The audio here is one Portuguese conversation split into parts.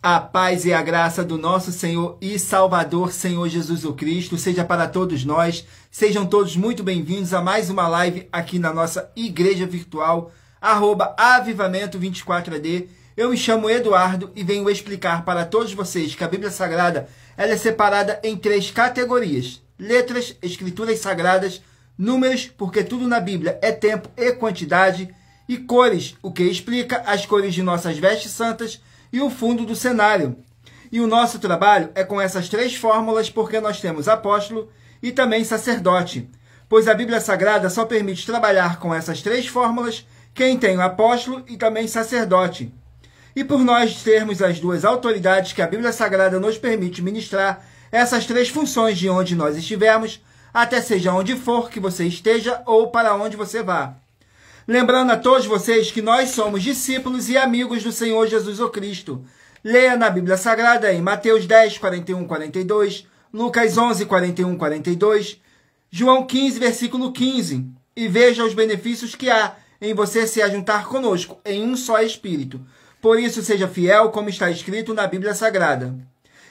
A paz e a graça do nosso Senhor e Salvador, Senhor Jesus o Cristo, seja para todos nós. Sejam todos muito bem-vindos a mais uma live aqui na nossa igreja virtual, @avivamento24AD. Eu me chamo Eduardo e venho explicar para todos vocês que a Bíblia Sagrada ela é separada em 3 categorias: letras, escrituras sagradas, números, porque tudo na Bíblia é tempo e quantidade, e cores, o que explica as cores de nossas vestes santas e o fundo do cenário. E o nosso trabalho é com essas 3 fórmulas, porque nós temos apóstolo e também sacerdote, pois a Bíblia Sagrada só permite trabalhar com essas 3 fórmulas quem tem o apóstolo e também sacerdote. E por nós termos as 2 autoridades que a Bíblia Sagrada nos permite ministrar essas 3 funções de onde nós estivermos, até seja onde for que você esteja ou para onde você vá. Lembrando a todos vocês que nós somos discípulos e amigos do Senhor Jesus o Cristo. Leia na Bíblia Sagrada em Mateus 10, 41, 42, Lucas 11, 41, 42, João 15, versículo 15, e veja os benefícios que há em você se ajuntar conosco em um só Espírito. Por isso, seja fiel, como está escrito na Bíblia Sagrada.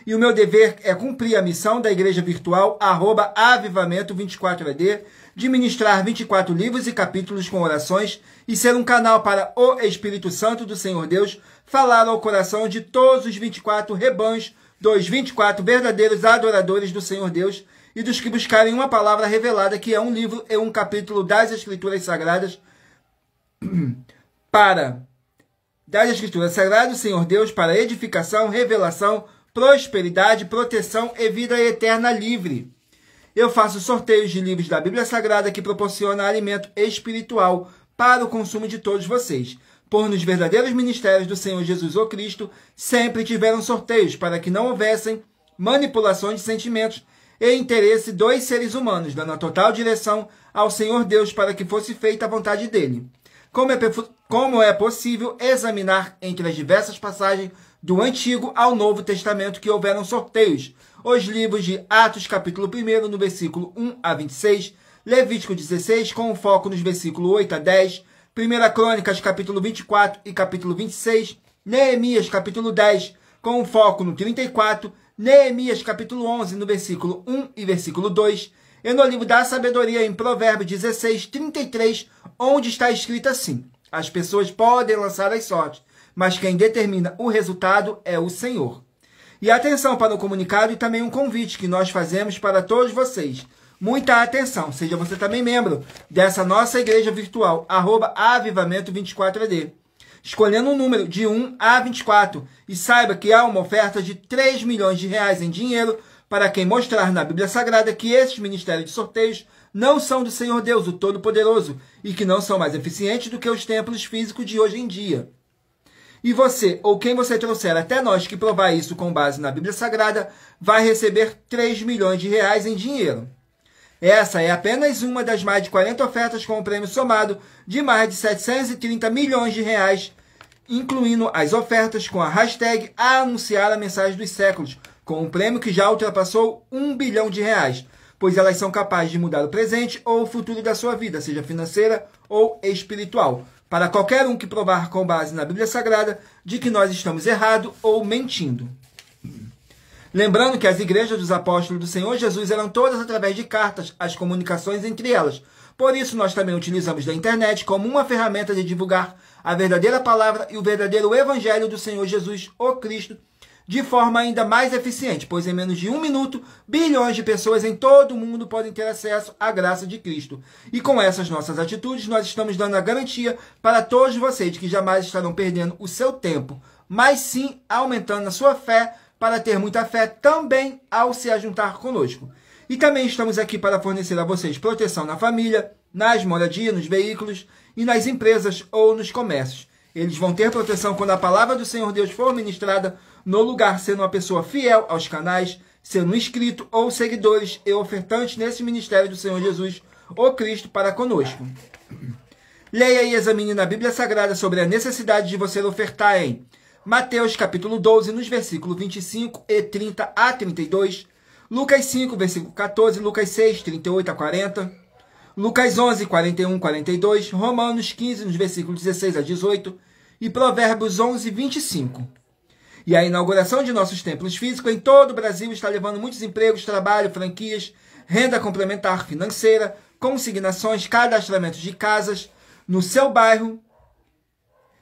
E o meu dever é cumprir a missão da igreja virtual, @avivamento24AD, de ministrar 24 livros e capítulos com orações e ser um canal para o Espírito Santo do Senhor Deus falar ao coração de todos os 24 rebanhos dos 24 verdadeiros adoradores do Senhor Deus e dos que buscarem uma palavra revelada, que é um livro e um capítulo das Escrituras Sagradas das Escrituras Sagradas do Senhor Deus para edificação, revelação, prosperidade, proteção e vida eterna livre. Eu faço sorteios de livros da Bíblia Sagrada que proporcionam alimento espiritual para o consumo de todos vocês. Por nos verdadeiros ministérios do Senhor Jesus o Cristo, sempre tiveram sorteios para que não houvessem manipulações de sentimentos e interesse dos seres humanos, dando a total direção ao Senhor Deus para que fosse feita a vontade dele. Como é possível examinar entre as diversas passagens do Antigo ao Novo Testamento que houveram sorteios? Os livros de Atos, capítulo 1, no versículo 1 a 26, Levítico 16, com foco nos versículos 8 a 10, 1 Crônicas, capítulo 24 e capítulo 26, Neemias, capítulo 10, com foco no 34, Neemias, capítulo 11, no versículo 1 e versículo 2, e no livro da sabedoria, em Provérbios 16, 33, onde está escrito assim: as pessoas podem lançar as sortes, mas quem determina o resultado é o Senhor. E atenção para o comunicado e também um convite que nós fazemos para todos vocês. Muita atenção, seja você também membro dessa nossa igreja virtual, @avivamento24AD, escolhendo um número de 1 a 24, e saiba que há uma oferta de 3 milhões de reais em dinheiro para quem mostrar na Bíblia Sagrada que esses ministérios de sorteios não são do Senhor Deus, o Todo-Poderoso, e que não são mais eficientes do que os templos físicos de hoje em dia. E você, ou quem você trouxer até nós que provar isso com base na Bíblia Sagrada, vai receber 3 milhões de reais em dinheiro. Essa é apenas uma das mais de 40 ofertas com um prêmio somado de mais de 730 milhões de reais, incluindo as ofertas com a hashtag Anunciar a Mensagem dos Séculos, com um prêmio que já ultrapassou 1 bilhão de reais, pois elas são capazes de mudar o presente ou o futuro da sua vida, seja financeira ou espiritual, para qualquer um que provar com base na Bíblia Sagrada de que nós estamos errado ou mentindo. Lembrando que as igrejas dos apóstolos do Senhor Jesus eram todas através de cartas, as comunicações entre elas. Por isso, nós também utilizamos da internet como uma ferramenta de divulgar a verdadeira palavra e o verdadeiro evangelho do Senhor Jesus, o Cristo, de forma ainda mais eficiente, pois em menos de 1 minuto, bilhões de pessoas em todo o mundo podem ter acesso à graça de Cristo. E com essas nossas atitudes, nós estamos dando a garantia para todos vocês de que jamais estarão perdendo o seu tempo, mas sim aumentando a sua fé, para ter muita fé também ao se ajuntar conosco. E também estamos aqui para fornecer a vocês proteção na família, nas moradias, nos veículos e nas empresas ou nos comércios. Eles vão ter proteção quando a palavra do Senhor Deus for ministrada no lugar, sendo uma pessoa fiel aos canais, sendo inscrito ou seguidores e ofertantes nesse ministério do Senhor Jesus, o Cristo, para conosco. Leia e examine na Bíblia Sagrada sobre a necessidade de você ofertar em Mateus capítulo 12, nos versículos 25 e 30 a 32, Lucas 5, versículo 14, Lucas 6, 38 a 40, Lucas 11, 41, 42, Romanos 15, nos versículos 16 a 18 e Provérbios 11, 25. E a inauguração de nossos templos físicos em todo o Brasil está levando muitos empregos, trabalho, franquias, renda complementar financeira, consignações, cadastramento de casas no seu bairro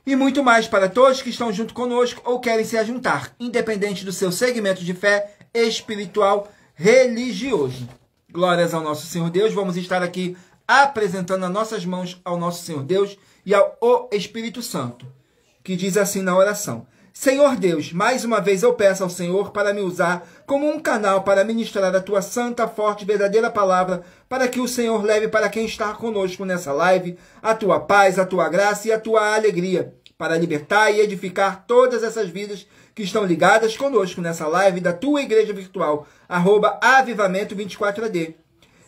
e muito mais para todos que estão junto conosco ou querem se ajuntar, independente do seu segmento de fé espiritual religioso. Glórias ao nosso Senhor Deus. Vamos estar aqui apresentando as nossas mãos ao nosso Senhor Deus e ao Espírito Santo, que diz assim na oração: Senhor Deus, mais uma vez eu peço ao Senhor para me usar como um canal para ministrar a tua santa, forte e verdadeira palavra, para que o Senhor leve para quem está conosco nessa live a tua paz, a tua graça e a tua alegria, para libertar e edificar todas essas vidas que estão ligadas conosco nessa live da tua igreja virtual, @avivamento24AD.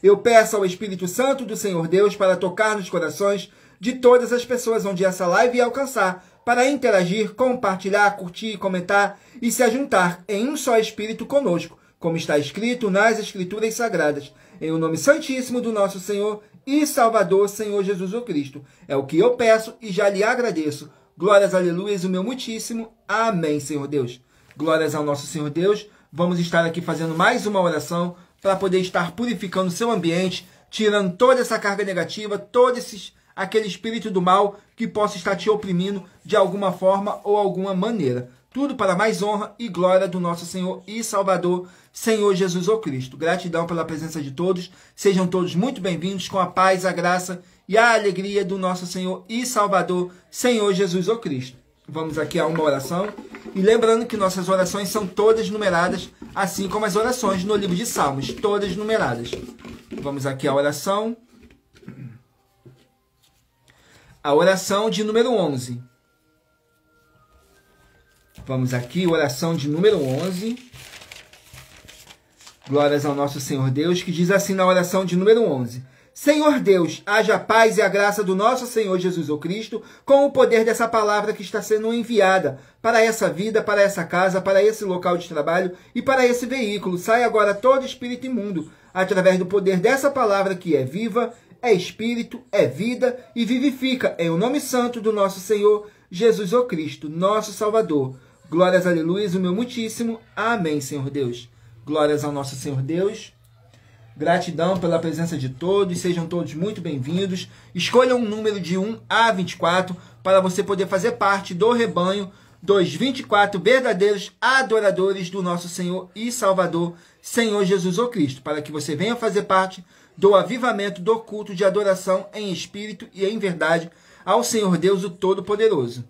Eu peço ao Espírito Santo do Senhor Deus para tocar nos corações de todas as pessoas onde essa live alcançar, para interagir, compartilhar, curtir, comentar e se ajuntar em um só Espírito conosco, como está escrito nas Escrituras Sagradas, em o nome santíssimo do nosso Senhor e Salvador, Senhor Jesus o Cristo. É o que eu peço e já lhe agradeço. Glórias, aleluias, o meu muitíssimo. Amém, Senhor Deus. Glórias ao nosso Senhor Deus. Vamos estar aqui fazendo mais uma oração para poder estar purificando o seu ambiente, tirando toda essa carga negativa, aquele espírito do mal que possa estar te oprimindo de alguma forma ou alguma maneira. Tudo para mais honra e glória do nosso Senhor e Salvador, Senhor Jesus o Cristo. Gratidão pela presença de todos. Sejam todos muito bem-vindos com a paz, a graça e a alegria do nosso Senhor e Salvador, Senhor Jesus o Cristo. Vamos aqui a uma oração. E lembrando que nossas orações são todas numeradas, assim como as orações no livro de Salmos, todas numeradas. Vamos aqui à oração. A oração de número 11. Vamos aqui, oração de número 11. Glórias ao nosso Senhor Deus, que diz assim na oração de número 11. Senhor Deus, haja a paz e a graça do nosso Senhor Jesus o Cristo, com o poder dessa palavra que está sendo enviada para essa vida, para essa casa, para esse local de trabalho e para esse veículo. Sai agora todo espírito imundo, através do poder dessa palavra que é viva, é espírito, é vida e vivifica, em o nome santo do nosso Senhor Jesus o Cristo, nosso Salvador. Glórias, aleluia, o meu muitíssimo. Amém, Senhor Deus. Glórias ao nosso Senhor Deus. Gratidão pela presença de todos, sejam todos muito bem-vindos. Escolha um número de 1 a 24 para você poder fazer parte do rebanho dos 24 verdadeiros adoradores do nosso Senhor e Salvador, Senhor Jesus o Cristo, para que você venha fazer parte do avivamento do culto de adoração em espírito e em verdade ao Senhor Deus o Todo-Poderoso.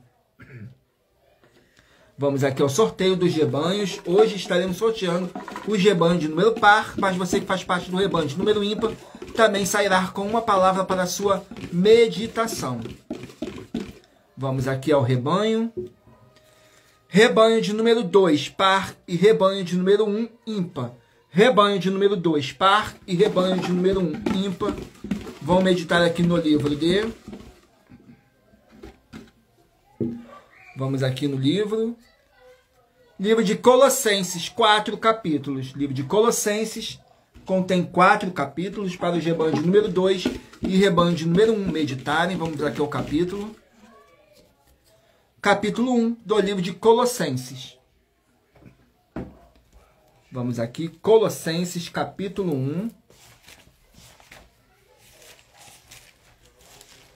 Vamos aqui ao sorteio dos rebanhos. Hoje estaremos sorteando os rebanhos de número par, mas você que faz parte do rebanho de número ímpar também sairá com uma palavra para a sua meditação. Vamos aqui ao rebanho. Rebanho de número 2, par, e rebanho de número 1, ímpar. Rebanho de número 2, par, e rebanho de número 1, ímpar. Vamos meditar aqui no livro de... Vamos aqui no livro. Livro de Colossenses, 4 capítulos. Livro de Colossenses contém 4 capítulos para os rebanhos de número 2 e rebanho de número 1 meditarem. Vamos aqui ao capítulo. Capítulo 1 do livro de Colossenses. Vamos aqui, Colossenses, capítulo 1.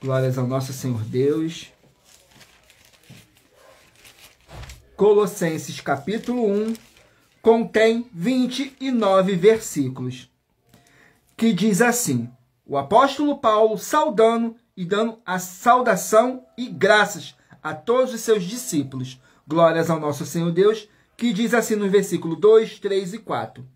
Glórias ao nosso Senhor Deus. Colossenses capítulo 1 contém 29 versículos, que diz assim: o apóstolo Paulo saudando e dando a saudação e graças a todos os seus discípulos. Glórias ao nosso Senhor Deus, que diz assim no versículo 2, 3 e 4.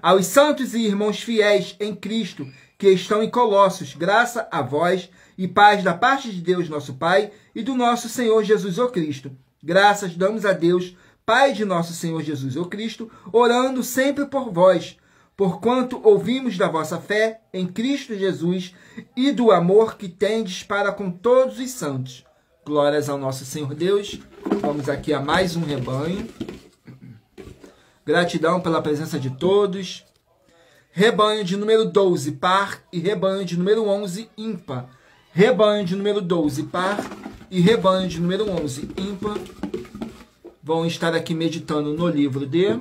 Aos santos e irmãos fiéis em Cristo, que estão em Colossos, graça a vós e paz da parte de Deus nosso Pai e do nosso Senhor Jesus o Cristo. Graças damos a Deus, Pai de nosso Senhor Jesus o Cristo, orando sempre por vós, porquanto ouvimos da vossa fé em Cristo Jesus e do amor que tendes para com todos os santos. Glórias ao nosso Senhor Deus. Vamos aqui a mais um rebanho. Gratidão pela presença de todos. Rebanho de número 12, par, e rebanho de número 11, ímpar. Rebanho de número 12, par, e rebanho de número 11, ímpar. Vão estar aqui meditando no livro de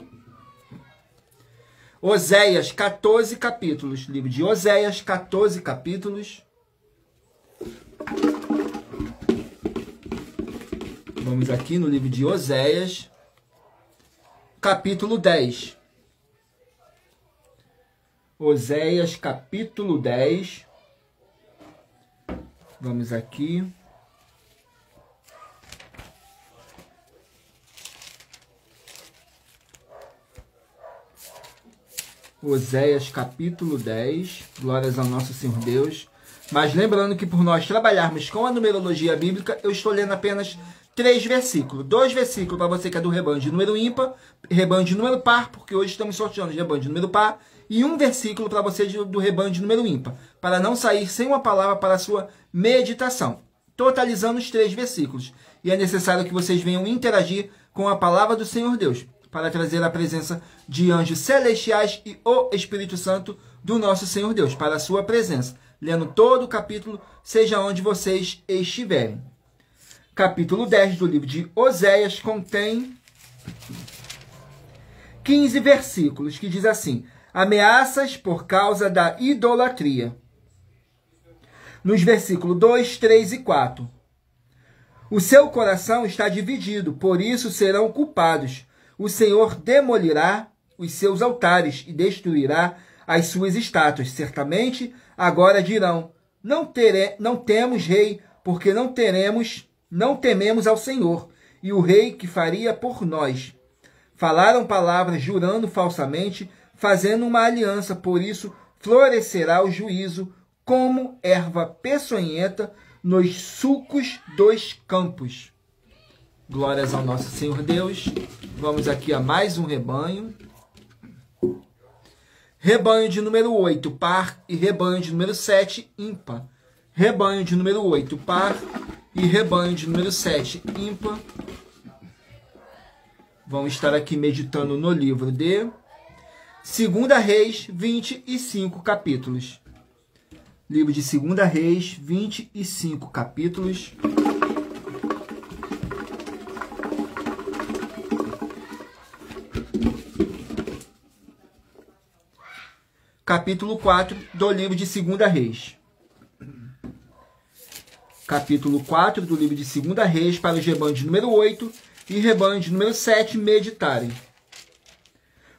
Oséias, 14 capítulos. Livro de Oséias, 14 capítulos. Vamos aqui no livro de Oséias, capítulo 10. Oséias, capítulo 10. Vamos aqui. Oséias, capítulo 10. Glórias ao nosso Senhor Deus. Mas lembrando que por nós trabalharmos com a numerologia bíblica, eu estou lendo apenas 3 versículos. 2 versículos para você que é do rebanho de número ímpar, rebanho de número par, porque hoje estamos sorteando de rebanho de número par, e 1 versículo para você do rebanho de número ímpar, para não sair sem uma palavra para a sua meditação. Totalizando os 3 versículos. E é necessário que vocês venham interagir com a palavra do Senhor Deus, para trazer a presença de anjos celestiais e o Espírito Santo do nosso Senhor Deus, para a sua presença. Lendo todo o capítulo, seja onde vocês estiverem. Capítulo 10 do livro de Oséias contém 15 versículos, que diz assim: ameaças por causa da idolatria. Nos versículos 2, 3 e 4. O seu coração está dividido, por isso serão culpados. O Senhor demolirá os seus altares e destruirá as suas estátuas. Certamente, agora dirão, não temos rei, porque não tememos ao Senhor, e o rei que faria por nós. Falaram palavras jurando falsamente, fazendo uma aliança, por isso florescerá o juízo como erva peçonhenta nos sulcos dos campos. Glórias ao nosso Senhor Deus. Vamos aqui a mais um rebanho. Rebanho de número 8, par, e rebanho de número 7, ímpar. Rebanho de número 8, par, e rebanho de número 7, ímpar. Vamos estar aqui meditando no livro de 2 Reis, 25 capítulos. Livro de 2 Reis, 25 capítulos. Capítulo 4 do livro de 2 Reis. Capítulo 4 do livro de 2 Reis para o rebanho de número 8 e rebanho de número 7 meditarem.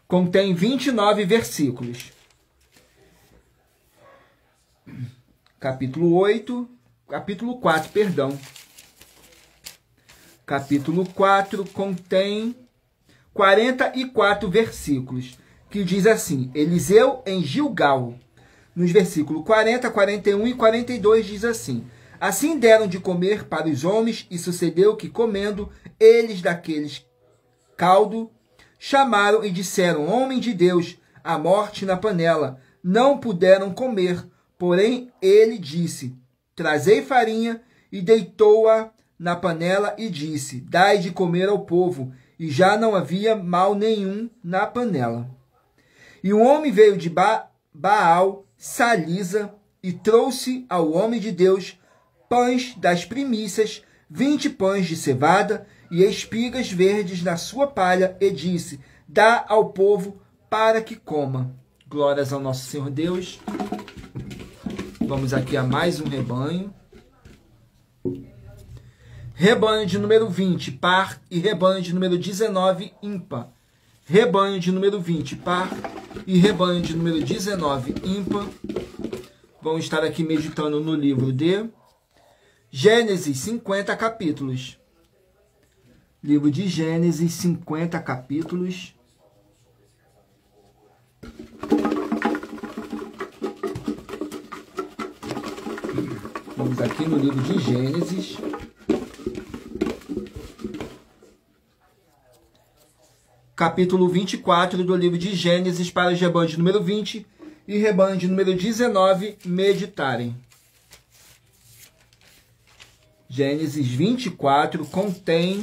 Contém 29 versículos. Capítulo 4, perdão. Capítulo 4 contém 44 versículos, que diz assim: Eliseu em Gilgal. Nos versículos 40, 41 e 42 diz assim: Assim deram de comer para os homens, e sucedeu que, comendo eles daqueles caldo, chamaram e disseram: Homem de Deus, a morte na panela. Não puderam comer, porém ele disse: Trazei farinha, e deitou-a na panela e disse: Dai de comer ao povo. E já não havia mal nenhum na panela. E um homem veio de Baal, Salisa, e trouxe ao homem de Deus pães das primícias, 20 pães de cevada e espigas verdes na sua palha, e disse: Dá ao povo para que coma. Glórias ao nosso Senhor Deus. Vamos aqui a mais um rebanho. Rebanho de número 20, par, e rebanho de número 19, ímpar. Rebanho de número 20, par, e rebanho de número 19, ímpar. Vamos estar aqui meditando no livro de Gênesis, 50 capítulos. Livro de Gênesis, 50 capítulos. Vamos aqui no livro de Gênesis. Capítulo 24 do livro de Gênesis para os rebanhos de número 20 e rebanho de número 19 meditarem. Gênesis 24 contém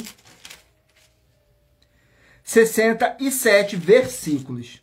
67 versículos,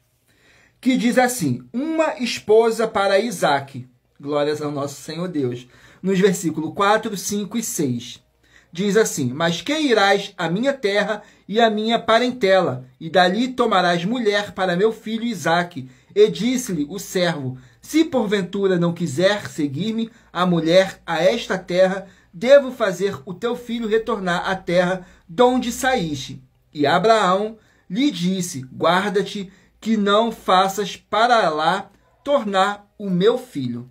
que diz assim: uma esposa para Isaque. Glórias ao nosso Senhor Deus. Nos versículos 4, 5 e 6. diz assim: mas que irás à minha terra e à minha parentela, e dali tomarás mulher para meu filho Isaque. E disse-lhe o servo: se porventura não quiser seguir-me a mulher a esta terra, devo fazer o teu filho retornar à terra donde saíste. E Abraão lhe disse: guarda-te que não faças para lá tornar o meu filho.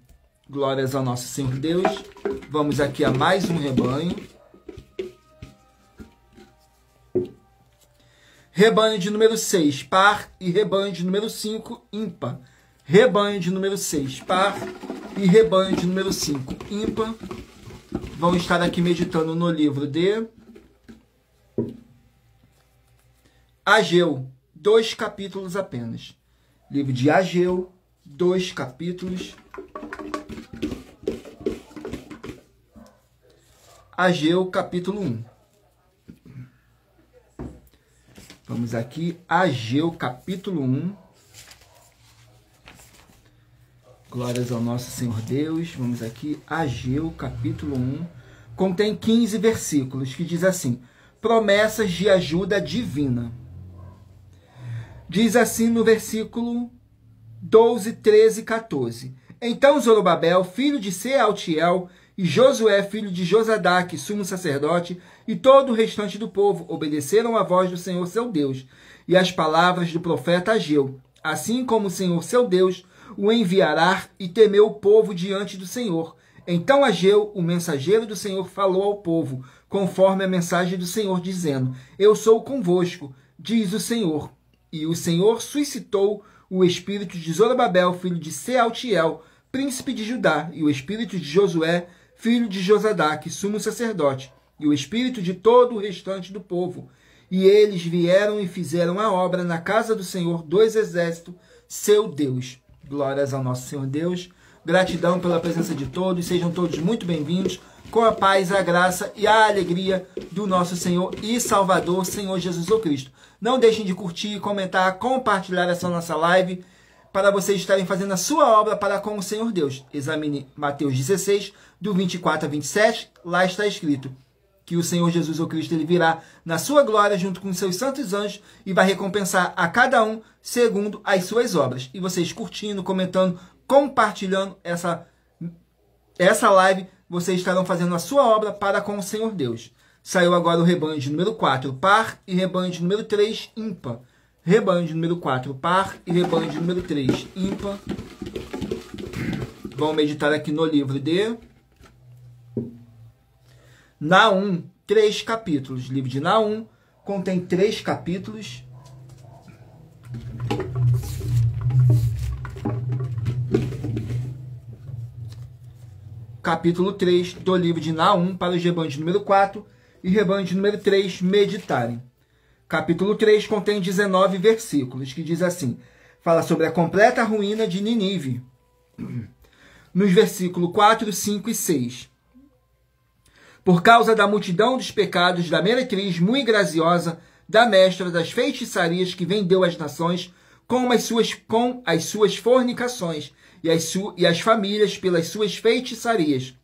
Glórias ao nosso Senhor Deus. Vamos aqui a mais um rebanho. Rebanho de número 6, par, e rebanho de número 5, ímpar. Rebanho de número 6, par, e rebanho de número 5, ímpar. Vão estar aqui meditando no livro de Ageu, 2 capítulos apenas. Livro de Ageu, 2 capítulos. Ageu, capítulo 1. Vamos aqui, Ageu, capítulo 1. Glórias ao nosso Senhor Deus. Vamos aqui, Ageu, capítulo 1. Contém 15 versículos, que diz assim: promessas de ajuda divina. Diz assim no versículo 12, 13 e 14. Então Zorobabel, filho de Sealtiel, e Josué, filho de Josadaque, sumo sacerdote, e todo o restante do povo obedeceram à voz do Senhor seu Deus e às palavras do profeta Ageu, assim como o Senhor seu Deus o enviará, e temeu o povo diante do Senhor. Então Ageu, o mensageiro do Senhor, falou ao povo, conforme a mensagem do Senhor, dizendo: eu sou convosco, diz o Senhor. E o Senhor suscitou o espírito de Zorobabel, filho de Sealtiel, príncipe de Judá, e o espírito de Josué, filho de Josadaque, sumo sacerdote, e o espírito de todo o restante do povo. E eles vieram e fizeram a obra na casa do Senhor dos Exércitos, seu Deus. Glórias ao nosso Senhor Deus. Gratidão pela presença de todos. Sejam todos muito bem-vindos, com a paz, a graça e a alegria do nosso Senhor e Salvador, Senhor Jesus Cristo. Não deixem de curtir, comentar, compartilhar essa nossa live, para vocês estarem fazendo a sua obra para com o Senhor Deus. Examine Mateus 16, do 24 a 27, lá está escrito que o Senhor Jesus Cristo ele virá na sua glória junto com seus santos anjos e vai recompensar a cada um segundo as suas obras. E vocês curtindo, comentando, compartilhando essa live, vocês estarão fazendo a sua obra para com o Senhor Deus. Saiu agora o rebanho de número 4, par, e rebanho de número 3, ímpar. Rebanho de número 4, par, e rebanho de número 3, ímpar. Vamos meditar aqui no livro de Naum, 3 capítulos. Livro de Naum contém 3 capítulos. Capítulo 3 do livro de Naum, para os rebanhos de número 4 e rebanho de número 3 meditarem. Capítulo 3 contém 19 versículos, que diz assim, fala sobre a completa ruína de Nínive. Nos versículos 4, 5 e 6. Por causa da multidão dos pecados da meretriz muito graciosa, da mestra das feitiçarias que vendeu as nações com as suas fornicações e as famílias pelas suas feitiçarias.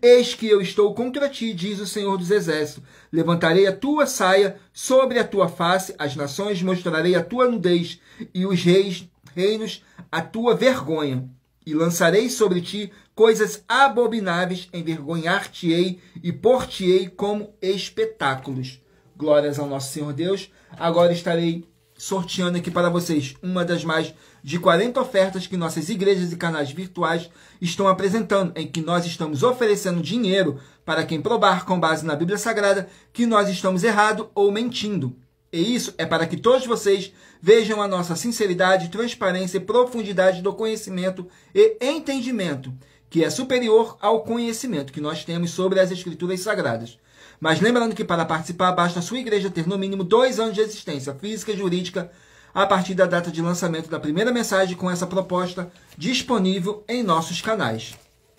Eis que eu estou contra ti, diz o Senhor dos Exércitos. Levantarei a tua saia sobre a tua face, as nações mostrarei a tua nudez, e os reinos a tua vergonha. E lançarei sobre ti coisas abomináveis, envergonhar-te-ei e pôr-te-ei como espetáculos. Glórias ao nosso Senhor Deus. Agora estarei sorteando aqui para vocês uma das mais de 40 ofertas que nossas igrejas e canais virtuais estão apresentando, em que nós estamos oferecendo dinheiro para quem provar com base na Bíblia Sagrada que nós estamos errado ou mentindo. E isso é para que todos vocês vejam a nossa sinceridade, transparência e profundidade do conhecimento e entendimento, que é superior ao conhecimento que nós temos sobre as Escrituras Sagradas. Mas lembrando que para participar basta a sua igreja ter no mínimo 2 anos de existência física e jurídica a partir da data de lançamento da primeira mensagem com essa proposta disponível em nossos canais.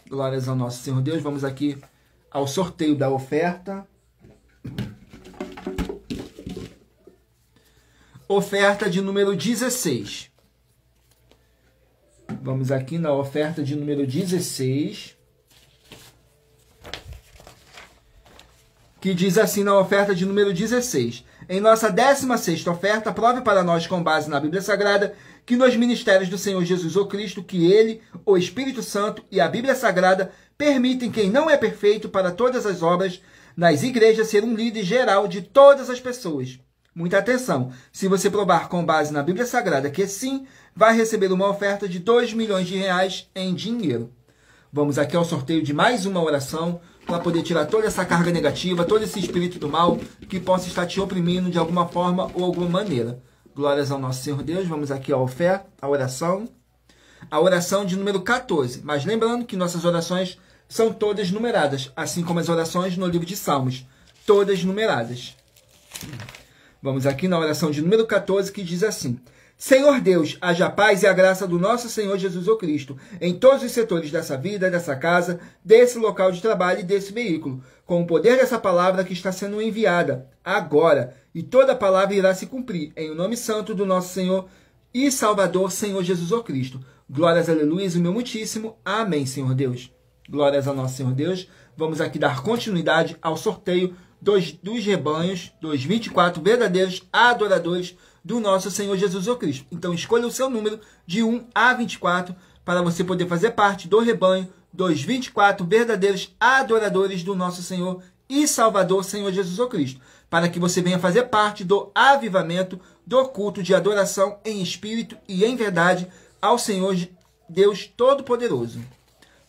Glórias ao nosso Senhor Deus. Vamos aqui ao sorteio da oferta. Oferta de número 16. Vamos aqui na oferta de número 16. que diz assim na oferta de número 16. Em nossa 16ª oferta, prove para nós, com base na Bíblia Sagrada, que nos ministérios do Senhor Jesus ou Cristo, que Ele, o Espírito Santo e a Bíblia Sagrada permitem quem não é perfeito para todas as obras nas igrejas ser um líder geral de todas as pessoas. Muita atenção, se você provar com base na Bíblia Sagrada que sim, vai receber uma oferta de 2 milhões de reais em dinheiro. Vamos aqui ao sorteio de mais uma oração para poder tirar toda essa carga negativa, todo esse espírito do mal que possa estar te oprimindo de alguma forma ou alguma maneira. Glórias ao nosso Senhor Deus. Vamos aqui ao fé, a oração. A oração de número 14. Mas lembrando que nossas orações são todas numeradas, assim como as orações no livro de Salmos, todas numeradas. Vamos aqui na oração de número 14, que diz assim: Senhor Deus, haja a paz e a graça do nosso Senhor Jesus o Cristo em todos os setores dessa vida, dessa casa, desse local de trabalho e desse veículo, com o poder dessa palavra que está sendo enviada agora, e toda a palavra irá se cumprir, em o nome santo do nosso Senhor e Salvador, Senhor Jesus o Cristo. Glórias, aleluia, o meu muitíssimo. Amém, Senhor Deus. Glórias ao nosso Senhor Deus. Vamos aqui dar continuidade ao sorteio dos rebanhos, dos 24 verdadeiros adoradores do nosso Senhor Jesus o Cristo. Então escolha o seu número de 1 a 24 para você poder fazer parte do rebanho dos 24 verdadeiros adoradores do nosso Senhor e Salvador, Senhor Jesus o Cristo, para que você venha fazer parte do avivamento do culto de adoração em espírito e em verdade ao Senhor Deus Todo-Poderoso.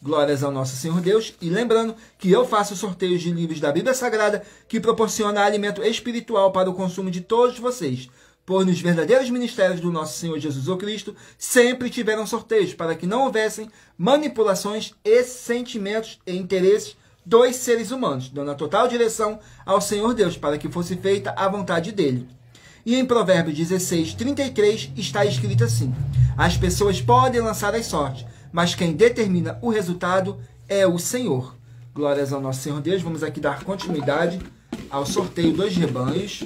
Glórias ao nosso Senhor Deus. E lembrando que eu faço sorteios de livros da Bíblia Sagrada que proporciona alimento espiritual para o consumo de todos vocês. Pois nos verdadeiros ministérios do nosso Senhor Jesus o Cristo sempre tiveram sorteios para que não houvessem manipulações e sentimentos e interesses dos seres humanos, dando a total direção ao Senhor Deus para que fosse feita a vontade dele. E em Provérbios 16, 33 está escrito assim: as pessoas podem lançar as sortes, mas quem determina o resultado é o Senhor. Glórias ao nosso Senhor Deus. Vamos aqui dar continuidade ao sorteio dos rebanhos.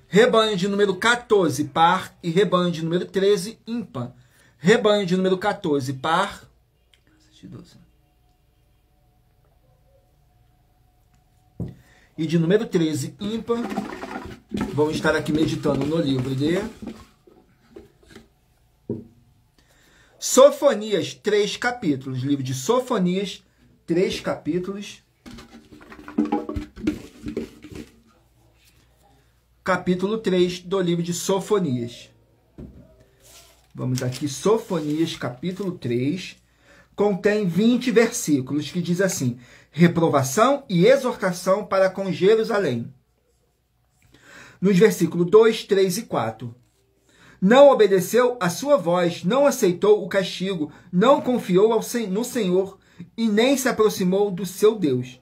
Rebanho de número 14, par, e rebanho de número 13, ímpar. Rebanho de número 14, par. E de número 13, ímpar. Vamos estar aqui meditando no livro de Sofonias, 3 capítulos. Livro de Sofonias, 3 capítulos. Capítulo 3 do livro de Sofonias. Vamos aqui, Sofonias, capítulo 3. Contém 20 versículos que diz assim: reprovação e exortação para com Jerusalém. Nos versículos 2, 3 e 4. Não obedeceu à sua voz, não aceitou o castigo, não confiou no Senhor e nem se aproximou do seu Deus.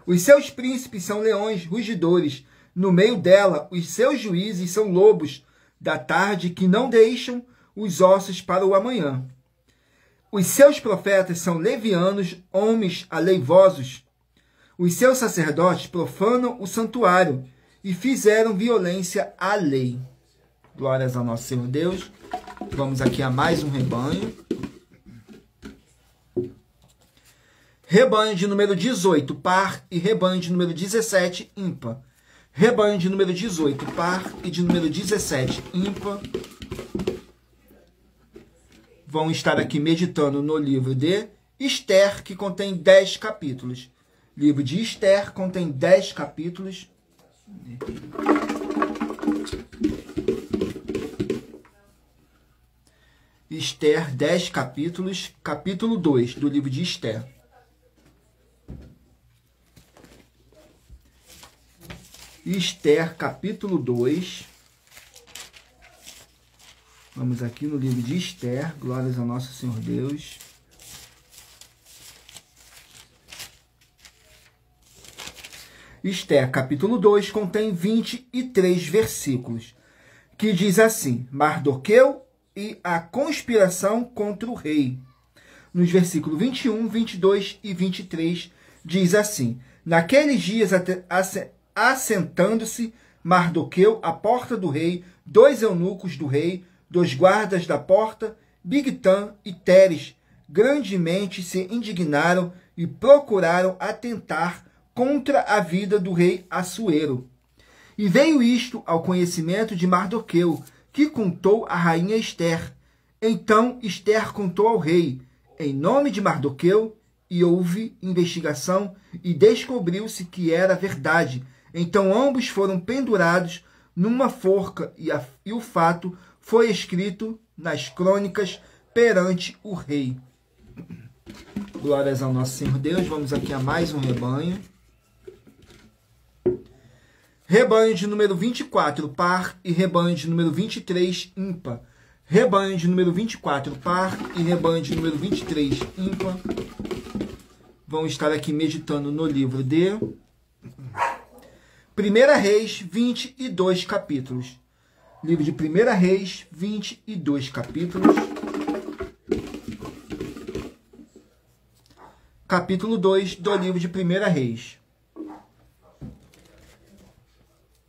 Os seus príncipes são leões rugidores, no meio dela os seus juízes são lobos da tarde que não deixam os ossos para o amanhã. Os seus profetas são levianos, homens aleivosos. Os seus sacerdotes profanam o santuário e fizeram violência à lei. Glórias ao nosso Senhor Deus. Vamos aqui a mais um rebanho. Rebanho de número 18, par, e rebanho de número 17, ímpar. Rebanho de número 18, par, e de número 17, ímpar. Vão estar aqui meditando no livro de Esther, que contém 10 capítulos. Livro de Esther contém 10 capítulos. Esther, 10 capítulos. Capítulo 2 do livro de Esther. Esther, capítulo 2. Vamos aqui no livro de Esther. Glórias ao nosso Senhor Deus. Esther, capítulo 2, contém 23 versículos, que diz assim: Mardoqueu e a conspiração contra o rei. Nos versículos 21, 22 e 23, diz assim: naqueles dias, assentando-se Mardoqueu à porta do rei, 2 eunucos do rei, 2 guardas da porta, Bigtan e Teres, grandemente se indignaram e procuraram atentar contra a vida do rei Assuero. E veio isto ao conhecimento de Mardoqueu, que contou a rainha Ester. Então Ester contou ao rei, em nome de Mardoqueu, e houve investigação, e descobriu-se que era verdade. Então ambos foram pendurados numa forca, e o fato foi escrito nas crônicas perante o rei. Glórias ao nosso Senhor Deus. Vamos aqui a mais um rebanho. Rebanho de número 24, par, e rebanho de número 23, ímpar. Rebanho de número 24, par, e rebanho de número 23, ímpar. Vão estar aqui meditando no livro de 1 Reis, 22 capítulos. Livro de 1 Reis, 22 capítulos. Capítulo 2 do livro de 1 Reis.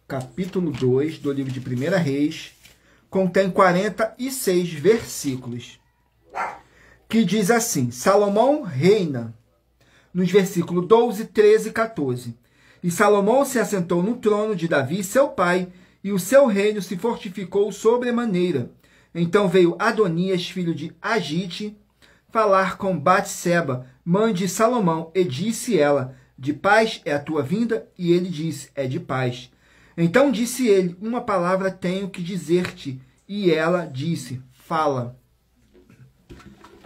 Capítulo 2 do livro de 1 Reis contém 46 versículos, que diz assim: Salomão reina, nos versículos 12, 13 e 14. E Salomão se assentou no trono de Davi, seu pai, e o seu reino se fortificou sobremaneira. Então veio Adonias, filho de Agite, falar com Batseba, mãe de Salomão, e disse ela: de paz é a tua vinda? E ele disse: é de paz. Então disse ele: uma palavra tenho que dizer-te. E ela disse: fala.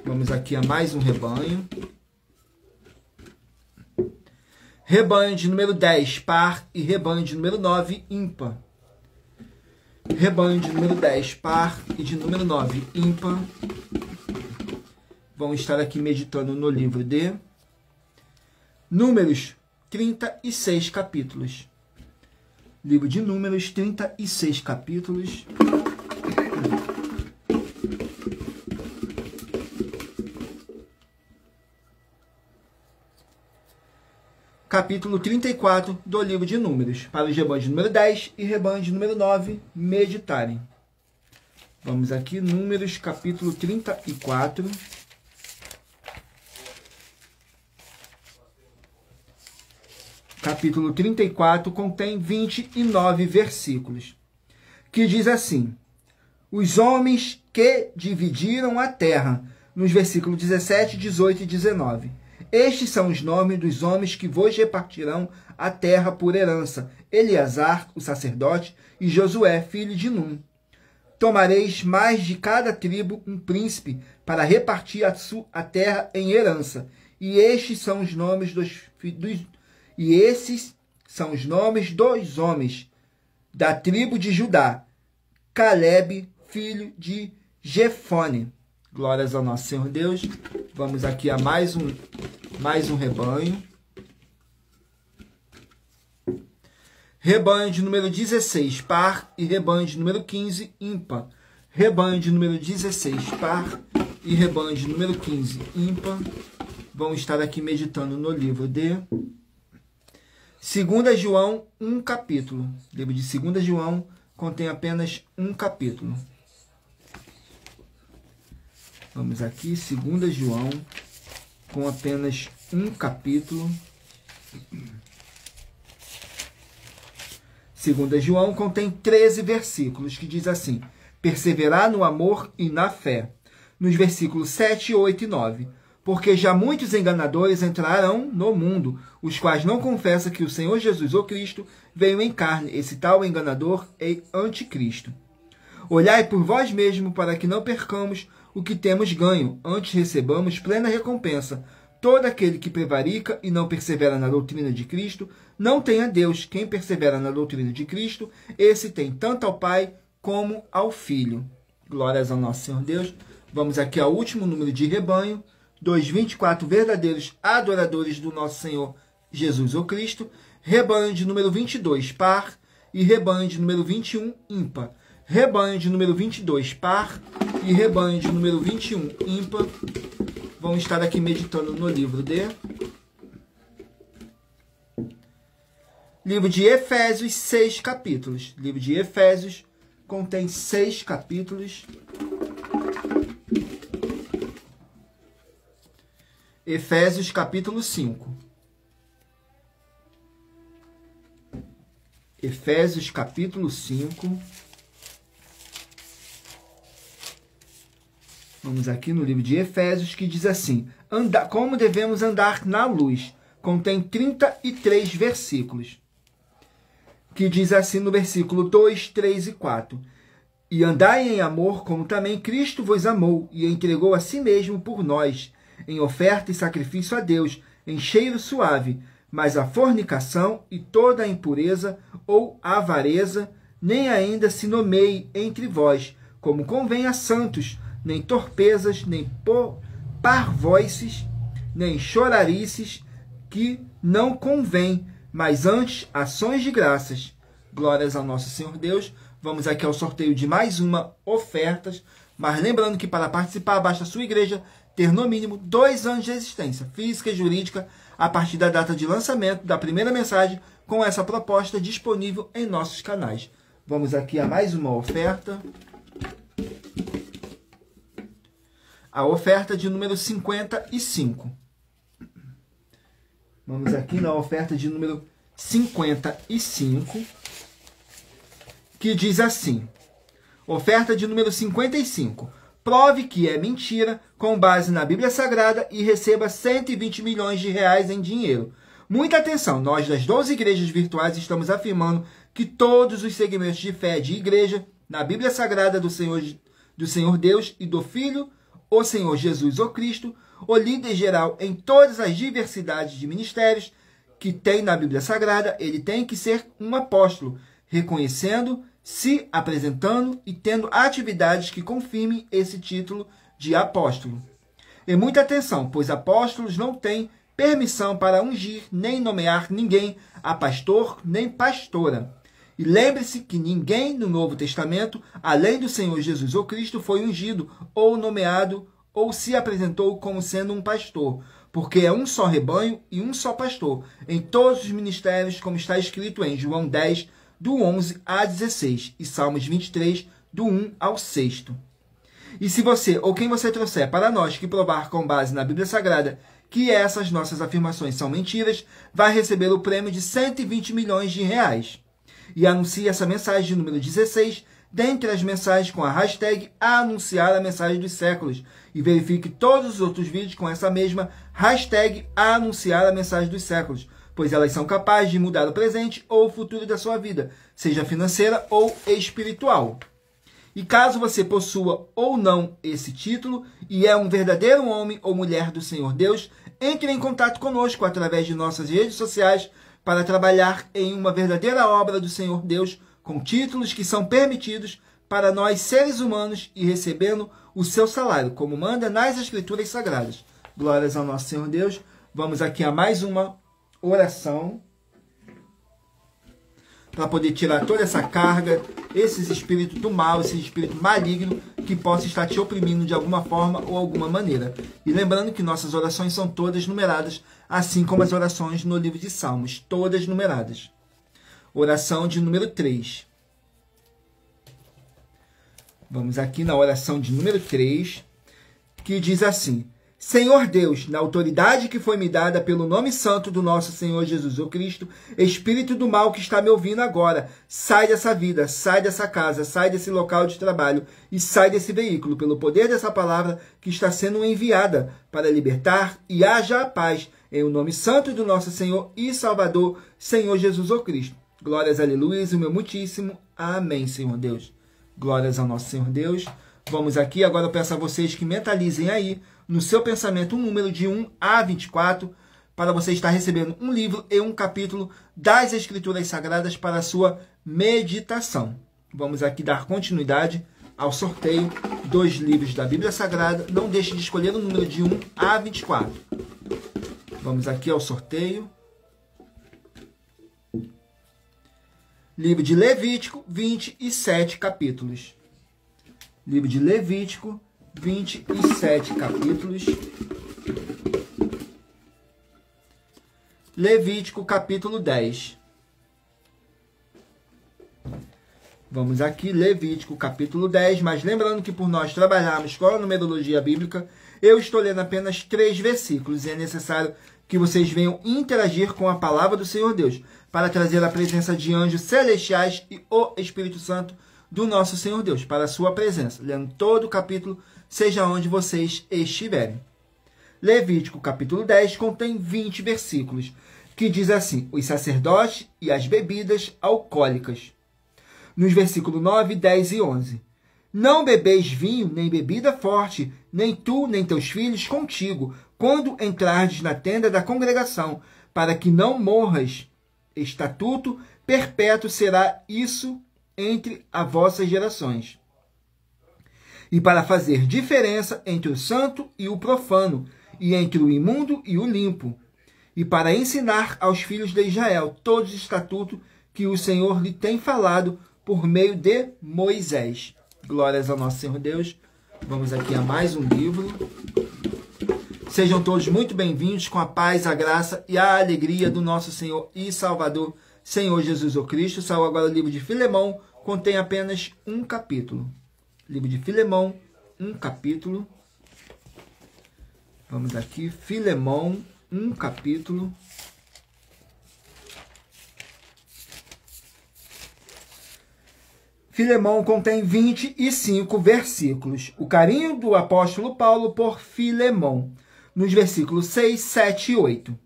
Vamos aqui a mais um rebanho. Rebanho de número 10, par, e rebanho de número 9, ímpar. Rebanho de número 10, par, e de número 9, ímpar. Vão estar aqui meditando no livro de Números, 36 capítulos. Livro de Números, 36 capítulos. Capítulo 34 do livro de Números, para os rebanhos de número 10 e rebanho de número 9 meditarem. Vamos aqui, Números, capítulo 34. Capítulo 34 contém 29 versículos, que diz assim: os homens que dividiram a terra, nos versículos 17, 18 e 19. Estes são os nomes dos homens que vos repartirão a terra por herança: Eleazar, o sacerdote, e Josué, filho de Num. Tomareis mais de cada tribo um príncipe para repartir a terra em herança. E estes são os nomes esses são os nomes dos homens da tribo de Judá: Calebe, filho de Jefone. Glórias ao nosso Senhor Deus. Vamos aqui a mais um rebanho. Rebanho de número 16, par, e rebanho de número 15, ímpar. Rebanho de número 16, par, e rebanho de número 15, ímpar. Vão estar aqui meditando no livro de 2 João, 1 capítulo. O livro de 2 João contém apenas um capítulo. Vamos aqui, 2 João, com apenas um capítulo. 2 João contém 13 versículos, que diz assim: perseverar no amor e na fé. Nos versículos 7, 8 e 9. Porque já muitos enganadores entrarão no mundo, os quais não confessam que o Senhor Jesus, o Cristo, veio em carne. Esse tal enganador é anticristo. Olhai por vós mesmos para que não percamos o que temos ganho, antes recebamos plena recompensa. Todo aquele que prevarica e não persevera na doutrina de Cristo, não tem a Deus. Quem persevera na doutrina de Cristo, esse tem tanto ao Pai como ao Filho. Glórias ao nosso Senhor Deus. Vamos aqui ao último número de rebanho, dos 24 verdadeiros adoradores do nosso Senhor Jesus o Cristo. Rebanho de número 22, par, e rebanho de número 21, ímpar. Rebanho de número 22, par, e rebanho de número 21, ímpar. Vão estar aqui meditando no livro de Efésios, 6 capítulos. Livro de Efésios contém 6 capítulos. Efésios capítulo 5. Efésios capítulo 5. Vamos aqui no livro de Efésios, que diz assim: como devemos andar na luz. Contém 33 versículos. Que diz assim no versículo 2, 3 e 4. E andai em amor, como também Cristo vos amou, e entregou a si mesmo por nós, em oferta e sacrifício a Deus, em cheiro suave. Mas a fornicação e toda a impureza ou avareza, nem ainda se nomeie entre vós, como convém a santos, nem torpezas, nem parvoices, nem chorarices, que não convém, mas antes ações de graças. Glórias ao nosso Senhor Deus. Vamos aqui ao sorteio de mais uma oferta, mas lembrando que para participar basta a sua igreja ter no mínimo 2 anos de existência física e jurídica a partir da data de lançamento da primeira mensagem com essa proposta disponível em nossos canais. Vamos aqui a mais uma oferta. A oferta de número 55. Vamos aqui na oferta de número 55, que diz assim: oferta de número 55. Prove que é mentira com base na Bíblia Sagrada e receba 120 milhões de reais em dinheiro. Muita atenção, nós das 12 igrejas virtuais estamos afirmando que todos os segmentos de fé de igreja na Bíblia Sagrada do Senhor Deus e do Filho, o Senhor Jesus ou Cristo, o líder geral em todas as diversidades de ministérios que tem na Bíblia Sagrada, ele tem que ser um apóstolo, reconhecendo, se apresentando e tendo atividades que confirmem esse título de apóstolo. E muita atenção, pois apóstolos não têm permissão para ungir nem nomear ninguém a pastor nem pastora. E lembre-se que ninguém no Novo Testamento, além do Senhor Jesus ou Cristo, foi ungido ou nomeado ou se apresentou como sendo um pastor, porque é um só rebanho e um só pastor em todos os ministérios, como está escrito em João 10, do 11 a 16, e Salmos 23, do 1 ao 6. E se você, ou quem você trouxer para nós que provar com base na Bíblia Sagrada que essas nossas afirmações são mentiras, vai receber o prêmio de 120 milhões de reais. E anuncie essa mensagem de número 16, dentre as mensagens com a hashtag anunciar a mensagem dos séculos. E verifique todos os outros vídeos com essa mesma hashtag anunciar a mensagem dos séculos, pois elas são capazes de mudar o presente ou o futuro da sua vida, seja financeira ou espiritual. E caso você possua ou não esse título e é um verdadeiro homem ou mulher do Senhor Deus, entre em contato conosco através de nossas redes sociais para trabalhar em uma verdadeira obra do Senhor Deus com títulos que são permitidos para nós seres humanos e recebendo o seu salário, como manda nas Escrituras Sagradas. Glórias ao nosso Senhor Deus. Vamos aqui a mais uma oração para poder tirar toda essa carga, esses espíritos do mal, esse espírito maligno que possa estar te oprimindo de alguma forma ou alguma maneira. E lembrando que nossas orações são todas numeradas, assim como as orações no livro de Salmos, todas numeradas. Oração de número 3. Vamos aqui na oração de número 3, que diz assim: Senhor Deus, na autoridade que foi me dada pelo nome santo do nosso Senhor Jesus o Cristo, espírito do mal que está me ouvindo agora, sai dessa vida, sai dessa casa, sai desse local de trabalho e sai desse veículo, pelo poder dessa palavra que está sendo enviada para libertar, e haja a paz, em o nome santo do nosso Senhor e Salvador, Senhor Jesus o Cristo. Glórias, aleluia, o meu muitíssimo amém, Senhor Deus. Glórias ao nosso Senhor Deus. Vamos aqui, agora eu peço a vocês que mentalizem aí, no seu pensamento, um número de 1 a 24, para você estar recebendo um livro e um capítulo das Escrituras Sagradas para a sua meditação. Vamos aqui dar continuidade ao sorteio dos livros da Bíblia Sagrada. Não deixe de escolher o número de 1 a 24. Vamos aqui ao sorteio. Livro de Levítico, 27 capítulos. Livro de Levítico, 27 capítulos. Levítico, capítulo 10. Vamos aqui, Levítico, capítulo 10, mas lembrando que por nós trabalharmos com a numerologia bíblica, eu estou lendo apenas 3 versículos e é necessário que vocês venham interagir com a palavra do Senhor Deus, para trazer a presença de anjos celestiais e o Espírito Santo do nosso Senhor Deus, para a sua presença, lendo todo o capítulo, seja onde vocês estiverem. Levítico, capítulo 10, contém 20 versículos, que diz assim: os sacerdotes e as bebidas alcoólicas. Nos versículos 9, 10 e 11. Não bebeis vinho, nem bebida forte, nem tu, nem teus filhos contigo, quando entrardes na tenda da congregação, para que não morras. Estatuto perpétuo será isso entre as vossas gerações. E para fazer diferença entre o santo e o profano, e entre o imundo e o limpo, e para ensinar aos filhos de Israel todos os estatutos que o Senhor lhe tem falado por meio de Moisés. Glórias ao nosso Senhor Deus. Vamos aqui a mais um livro. Sejam todos muito bem-vindos com a paz, a graça e a alegria do nosso Senhor e Salvador, Senhor Jesus o Cristo. Saiu agora o livro de Filemão, contém apenas um capítulo. Livro de Filemão, um capítulo. Vamos aqui, Filemão, um capítulo. Filemão contém 25 versículos. O carinho do apóstolo Paulo por Filemão, nos versículos 6, 7 e 8.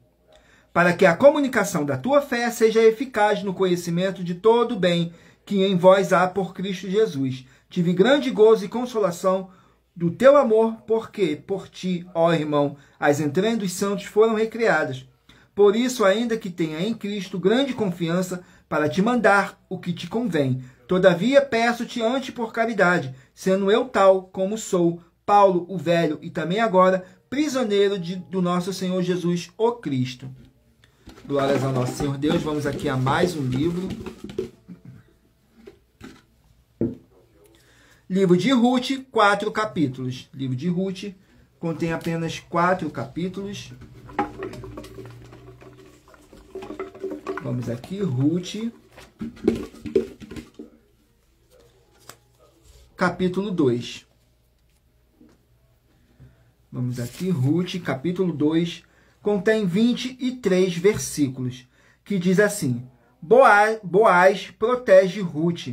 Para que a comunicação da tua fé seja eficaz no conhecimento de todo o bem que em vós há por Cristo Jesus. Tive grande gozo e consolação do teu amor, porque por ti, ó irmão, as entranhas dos santos foram recriadas. Por isso, ainda que tenha em Cristo grande confiança para te mandar o que te convém, todavia peço-te antes por caridade, sendo eu tal como sou, Paulo o velho, e também agora prisioneiro do nosso Senhor Jesus, o Cristo. Glórias ao nosso Senhor Deus. Vamos aqui a mais um livro. Livro de Ruth, 4 capítulos. Livro de Ruth contém apenas 4 capítulos. Vamos aqui, Ruth, capítulo 2. Vamos aqui, Ruth, capítulo 2, contém 23 versículos, que diz assim: Boaz protege Ruth.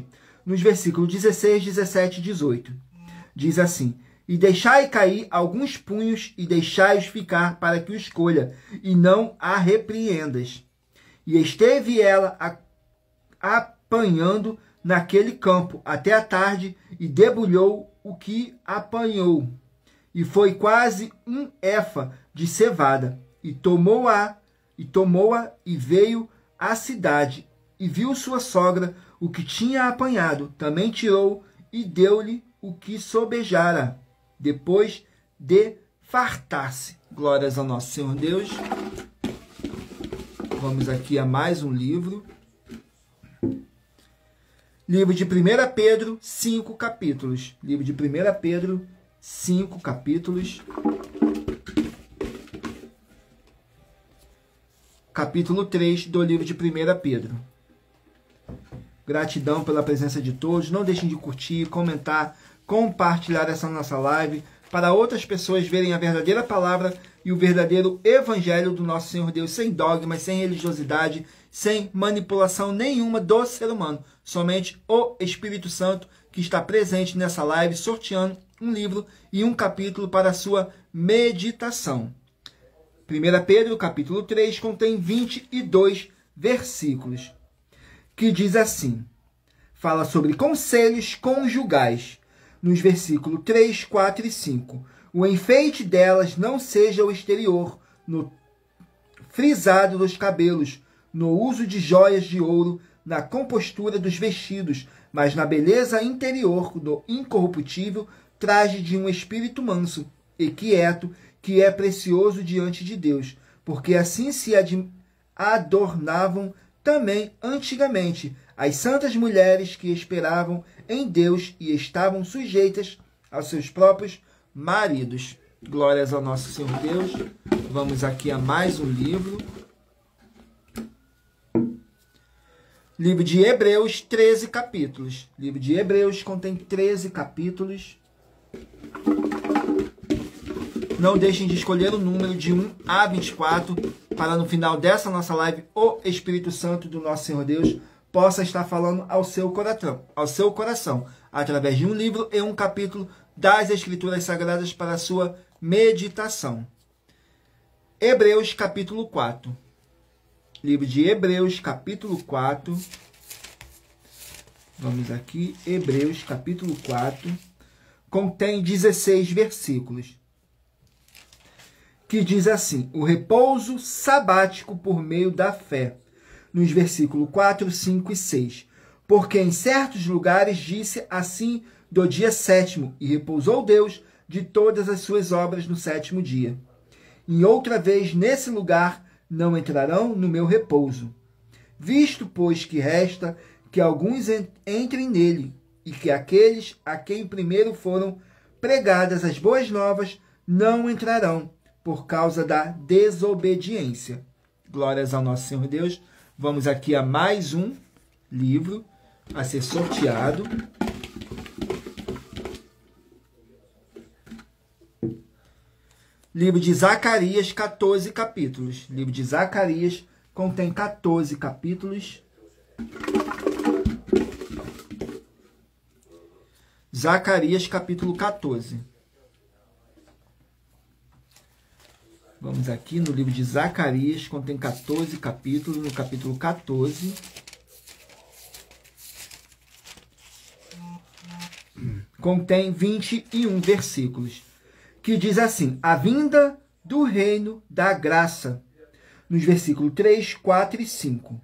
Nos versículos 16, 17 e 18. Diz assim: e deixai cair alguns punhos e deixai-os ficar para que o escolha, e não a repreendas. E esteve ela apanhando naquele campo até a tarde, e debulhou o que apanhou. E foi quase um efa de cevada. E tomou-a e veio à cidade, e viu sua sogra o que tinha apanhado, também tirou e deu-lhe o que sobejara, depois de fartar-se. Glórias ao nosso Senhor Deus. Vamos aqui a mais um livro. Livro de 1 Pedro, 5 capítulos. Livro de 1 Pedro, 5 capítulos. Capítulo 3 do livro de 1 Pedro. Gratidão pela presença de todos. Não deixem de curtir, comentar, compartilhar essa nossa live para outras pessoas verem a verdadeira palavra e o verdadeiro evangelho do nosso Senhor Deus, sem dogmas, sem religiosidade, sem manipulação nenhuma do ser humano. Somente o Espírito Santo que está presente nessa live, sorteando um livro e um capítulo para a sua meditação. 1 Pedro, capítulo 3, contém 22 versículos, que diz assim, fala sobre conselhos conjugais, nos versículos 3, 4 e 5. O enfeite delas não seja o exterior, no frisado dos cabelos, no uso de joias de ouro, na compostura dos vestidos, mas na beleza interior, do incorruptível traje de um espírito manso e quieto, que é precioso diante de Deus, porque assim se adornavam também antigamente as santas mulheres que esperavam em Deus e estavam sujeitas aos seus próprios maridos. Glórias ao nosso Senhor Deus. Vamos aqui a mais um livro. Livro de Hebreus, 13 capítulos. Livro de Hebreus contém 13 capítulos. Não deixem de escolher o número de 1 a 24, para no final dessa nossa live, o Espírito Santo do nosso Senhor Deus possa estar falando ao seu coração, através de um livro e um capítulo das Escrituras Sagradas para a sua meditação. Hebreus, capítulo 4. Livro de Hebreus, capítulo 4. Vamos aqui, Hebreus, capítulo 4. Contém 16 versículos. Que diz assim: o repouso sabático por meio da fé. Nos versículos 4, 5 e 6. Porque em certos lugares disse assim do dia 7º, e repousou Deus de todas as suas obras no 7º dia. E outra vez nesse lugar não entrarão no meu repouso. Visto, pois, que resta que alguns entrem nele, e que aqueles a quem primeiro foram pregadas as boas novas não entrarão, por causa da desobediência. Glórias ao nosso Senhor Deus. Vamos aqui a mais um livro a ser sorteado. Livro de Zacarias, 14 capítulos. Livro de Zacarias contém 14 capítulos. Zacarias, capítulo 14. Vamos aqui no livro de Zacarias, contém 14 capítulos, no capítulo 14. Contém 21 versículos, que diz assim: a vinda do reino da graça, nos versículos 3, 4 e 5.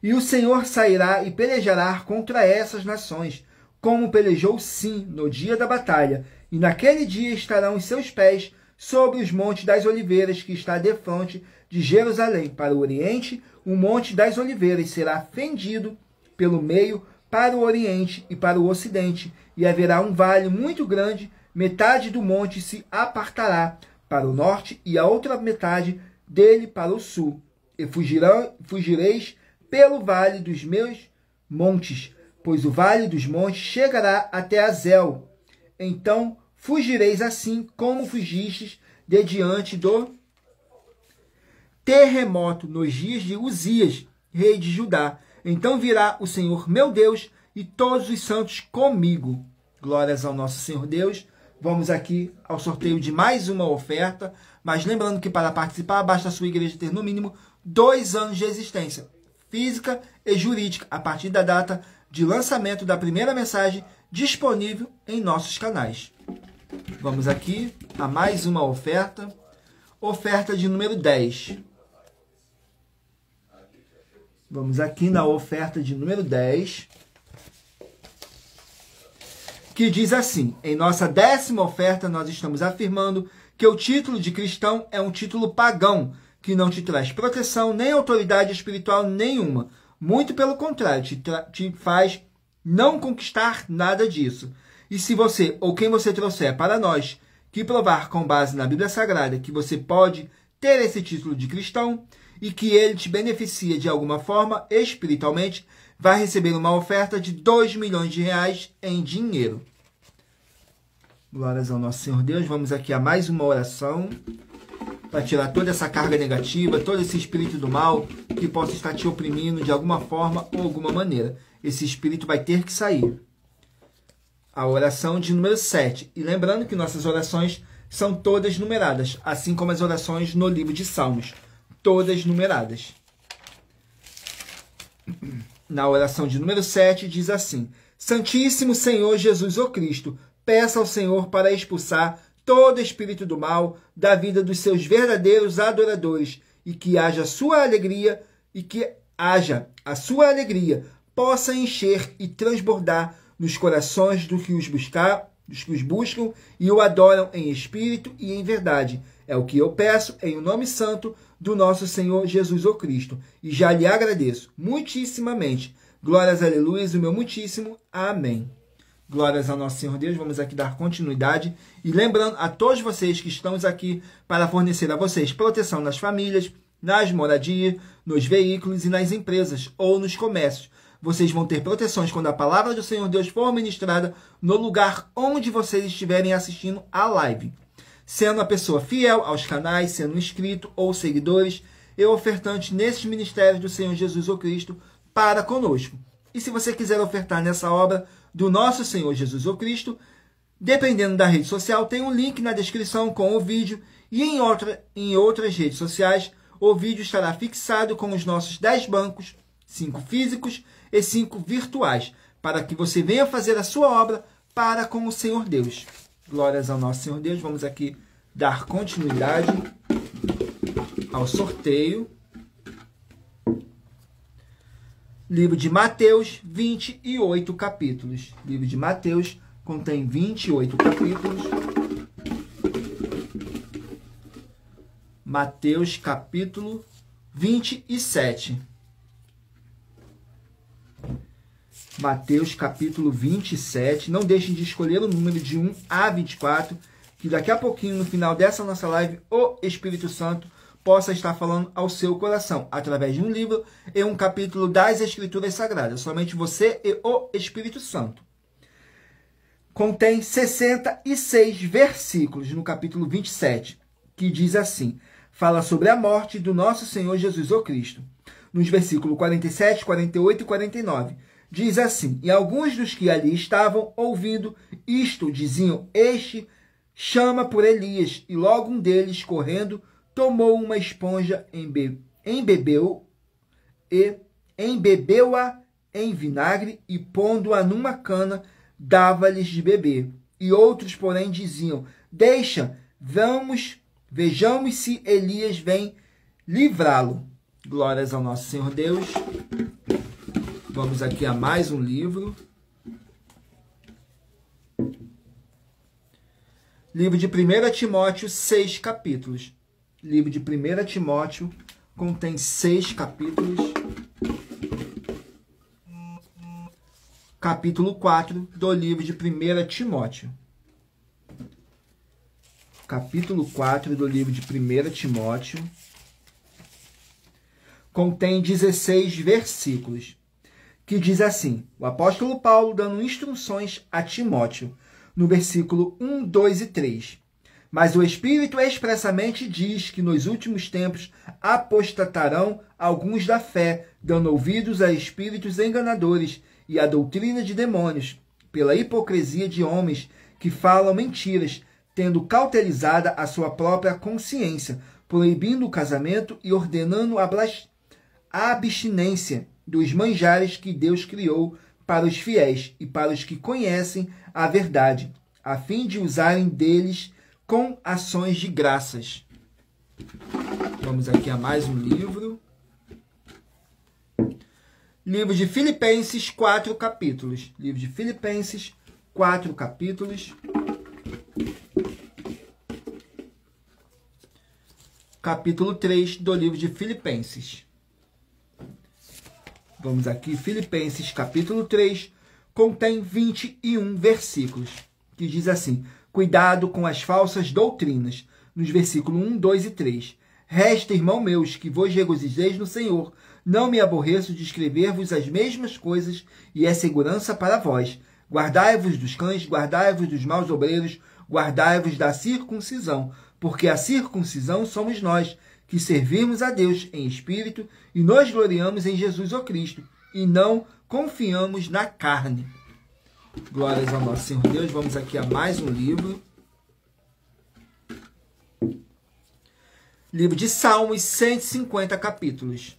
E o Senhor sairá e pelejará contra essas nações, como pelejou sim no dia da batalha, e naquele dia estarão os seus pés sobre os montes das oliveiras, que está defronte de Jerusalém. Para o oriente, o monte das oliveiras será fendido pelo meio para o oriente e para o ocidente, e haverá um vale muito grande, metade do monte se apartará para o norte, e a outra metade dele para o sul. E fugireis pelo vale dos meus montes, pois o vale dos montes chegará até Azel. Então fugireis assim como fugistes de diante do terremoto nos dias de Uzias, rei de Judá. Então virá o Senhor meu Deus e todos os santos comigo. Glórias ao nosso Senhor Deus. Vamos aqui ao sorteio de mais uma oferta, mas lembrando que para participar basta a sua igreja ter no mínimo 2 anos de existência física e jurídica, a partir da data de lançamento da primeira mensagem disponível em nossos canais. Vamos aqui a mais uma oferta. Oferta de número 10. Vamos aqui na oferta de número 10. Que diz assim: em nossa 10ª oferta, nós estamos afirmando que o título de cristão é um título pagão, que não te traz proteção nem autoridade espiritual nenhuma. Muito pelo contrário, te faz não conquistar nada disso. E se você, ou quem você trouxer para nós, que provar com base na Bíblia Sagrada que você pode ter esse título de cristão e que ele te beneficia de alguma forma espiritualmente, vai receber uma oferta de 2 milhões de reais em dinheiro. Glórias ao nosso Senhor Deus. Vamos aqui a mais uma oração para tirar toda essa carga negativa, todo esse espírito do mal que possa estar te oprimindo de alguma forma ou alguma maneira. Esse espírito vai ter que sair. A oração de número 7. E lembrando que nossas orações são todas numeradas, assim como as orações no livro de Salmos. Todas numeradas. Na oração de número 7 diz assim: Santíssimo Senhor Jesus o Cristo, peça ao Senhor para expulsar todo espírito do mal da vida dos seus verdadeiros adoradores, e que haja a sua alegria possa encher e transbordar nos corações dos que os buscam e o adoram em espírito e em verdade. É o que eu peço em o nome santo do nosso Senhor Jesus o Cristo, e já lhe agradeço muitíssimamente. Glórias, aleluias, o meu muitíssimo. Amém. Glórias ao nosso Senhor Deus. Vamos aqui dar continuidade. E lembrando a todos vocês que estamos aqui para fornecer a vocês proteção nas famílias, nas moradias, nos veículos e nas empresas ou nos comércios. Vocês vão ter proteções quando a palavra do Senhor Deus for ministrada no lugar onde vocês estiverem assistindo a live. Sendo a pessoa fiel aos canais, sendo inscrito ou seguidores e ofertantes nesses ministérios do Senhor Jesus ou Cristo para conosco. E se você quiser ofertar nessa obra do nosso Senhor Jesus ou Cristo, dependendo da rede social, tem um link na descrição com o vídeo e em outras redes sociais, o vídeo estará fixado com os nossos 10 bancos, 5 físicos e 5 virtuais, para que você venha fazer a sua obra para com o Senhor Deus. Glórias ao nosso Senhor Deus. Vamos aqui dar continuidade ao sorteio. Livro de Mateus, 28 capítulos. Livro de Mateus contém 28 capítulos. Mateus, capítulo 27. Mateus, capítulo 27. Não deixem de escolher o número de 1 a 24, que daqui a pouquinho, no final dessa nossa live, o Espírito Santo possa estar falando ao seu coração, através de um livro e um capítulo das Escrituras Sagradas. Somente você e o Espírito Santo. Contém 66 versículos no capítulo 27, que diz assim, fala sobre a morte do nosso Senhor Jesus o Cristo. Nos versículos 47, 48 e 49, diz assim, e alguns dos que ali estavam ouvindo isto diziam, este chama por Elias, e logo um deles, correndo, tomou uma esponja, embebeu-a em vinagre e, pondo-a numa cana, dava-lhes de beber. E outros, porém, diziam, deixa, vejamos se Elias vem livrá-lo. Glórias ao nosso Senhor Deus. Vamos aqui a mais um livro. Livro de 1 Timóteo, 6 capítulos. Livro de 1 Timóteo contém 6 capítulos. Capítulo 4 do livro de 1 Timóteo. Capítulo 4 do livro de 1 Timóteo contém 16 versículos, que diz assim, o apóstolo Paulo dando instruções a Timóteo, no versículo 1, 2 e 3. Mas o Espírito expressamente diz que nos últimos tempos apostatarão alguns da fé, dando ouvidos a espíritos enganadores e a doutrina de demônios, pela hipocrisia de homens que falam mentiras, tendo cautelizada a sua própria consciência, proibindo o casamento e ordenando a abstinência dos manjares que Deus criou para os fiéis e para os que conhecem a verdade, a fim de usarem deles com ações de graças. Vamos aqui a mais um livro. Livro de Filipenses, 4 capítulos. Livro de Filipenses, 4 capítulos. Capítulo 3 do livro de Filipenses. Vamos aqui, Filipenses, capítulo 3, contém 21 versículos, que diz assim, cuidado com as falsas doutrinas, nos versículos 1, 2 e 3. Resta, irmão meus, que vos regozijeis no Senhor. Não me aborreço de escrever-vos as mesmas coisas, e é segurança para vós. Guardai-vos dos cães, guardai-vos dos maus obreiros, guardai-vos da circuncisão, porque a circuncisão somos nós, que servimos a Deus em espírito e nos gloriamos em Jesus o Cristo, e não confiamos na carne. Glórias ao nosso Senhor Deus. Vamos aqui a mais um livro. Livro de Salmos, 150 capítulos.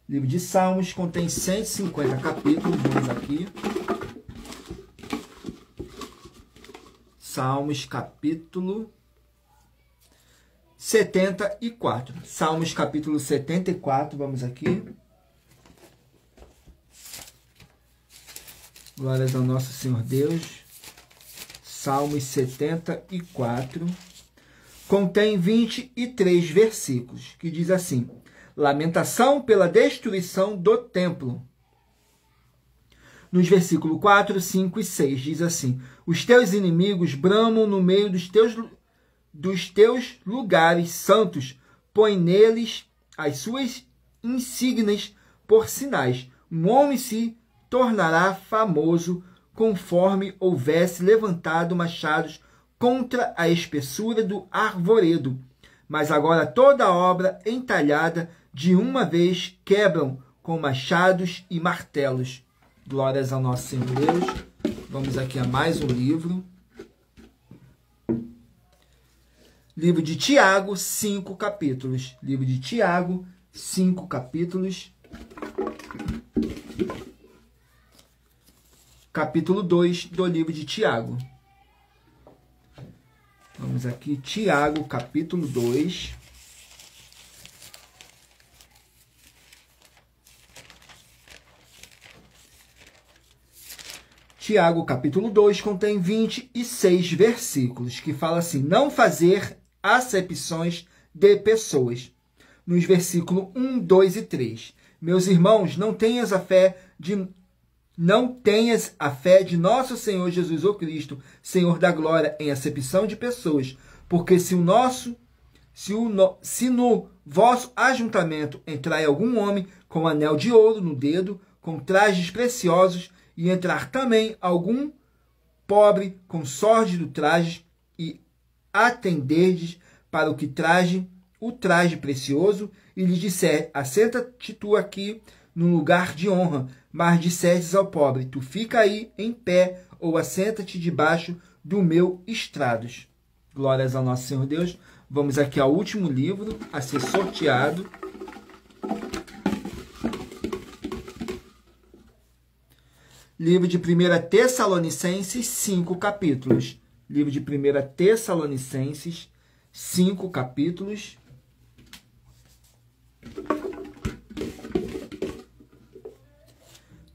Livro de Salmos contém 150 capítulos. Vamos aqui. Salmos, capítulo 74. Salmos, capítulo 74. Vamos aqui. Glórias ao nosso Senhor Deus. Salmos 74. Contém 23 versículos, que diz assim, lamentação pela destruição do templo. Nos versículos 4, 5 e 6, diz assim, os teus inimigos bramam no meio dos teus lugares santos, põe neles as suas insígnias por sinais. Um homem se tornará famoso conforme houvesse levantado machados contra a espessura do arvoredo. Mas agora toda obra entalhada de uma vez quebram com machados e martelos. Glórias ao nosso Senhor Deus. Vamos aqui a mais um livro. Livro de Tiago, 5 capítulos. Livro de Tiago, 5 capítulos. Capítulo 2 do livro de Tiago. Vamos aqui, Tiago, capítulo 2. Tiago, capítulo 2, contém 26 versículos, que fala assim: não fazer acepções de pessoas. Nos versículos 1, 2 e 3. Meus irmãos, não tenhas a fé de nosso Senhor Jesus o Cristo, Senhor da glória, em acepção de pessoas, porque se no vosso ajuntamento entrar algum homem com anel de ouro no dedo, com trajes preciosos, e entrar também algum pobre com sórdido traje, e atenderdes para o traje precioso, e lhe disser: assenta-te tu aqui no lugar de honra, mas disserdes ao pobre: tu fica aí em pé, ou assenta-te debaixo do meu estrados. Glórias ao nosso Senhor Deus. Vamos aqui ao último livro a ser sorteado. Livro de 1 Tessalonicenses, 5 capítulos. Livro de 1 Tessalonicenses, 5 capítulos.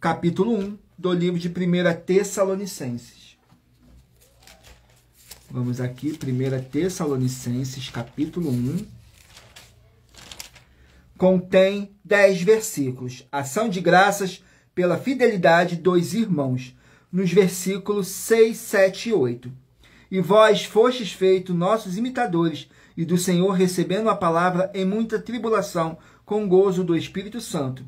Capítulo 1 do livro de 1 Tessalonicenses. Vamos aqui, 1 Tessalonicenses, capítulo 1. Contém 10 versículos. Ação de graças pela fidelidade dos irmãos, nos versículos 6, 7 e 8. E vós fostes feitos nossos imitadores, e do Senhor recebendo a palavra em muita tribulação, com gozo do Espírito Santo,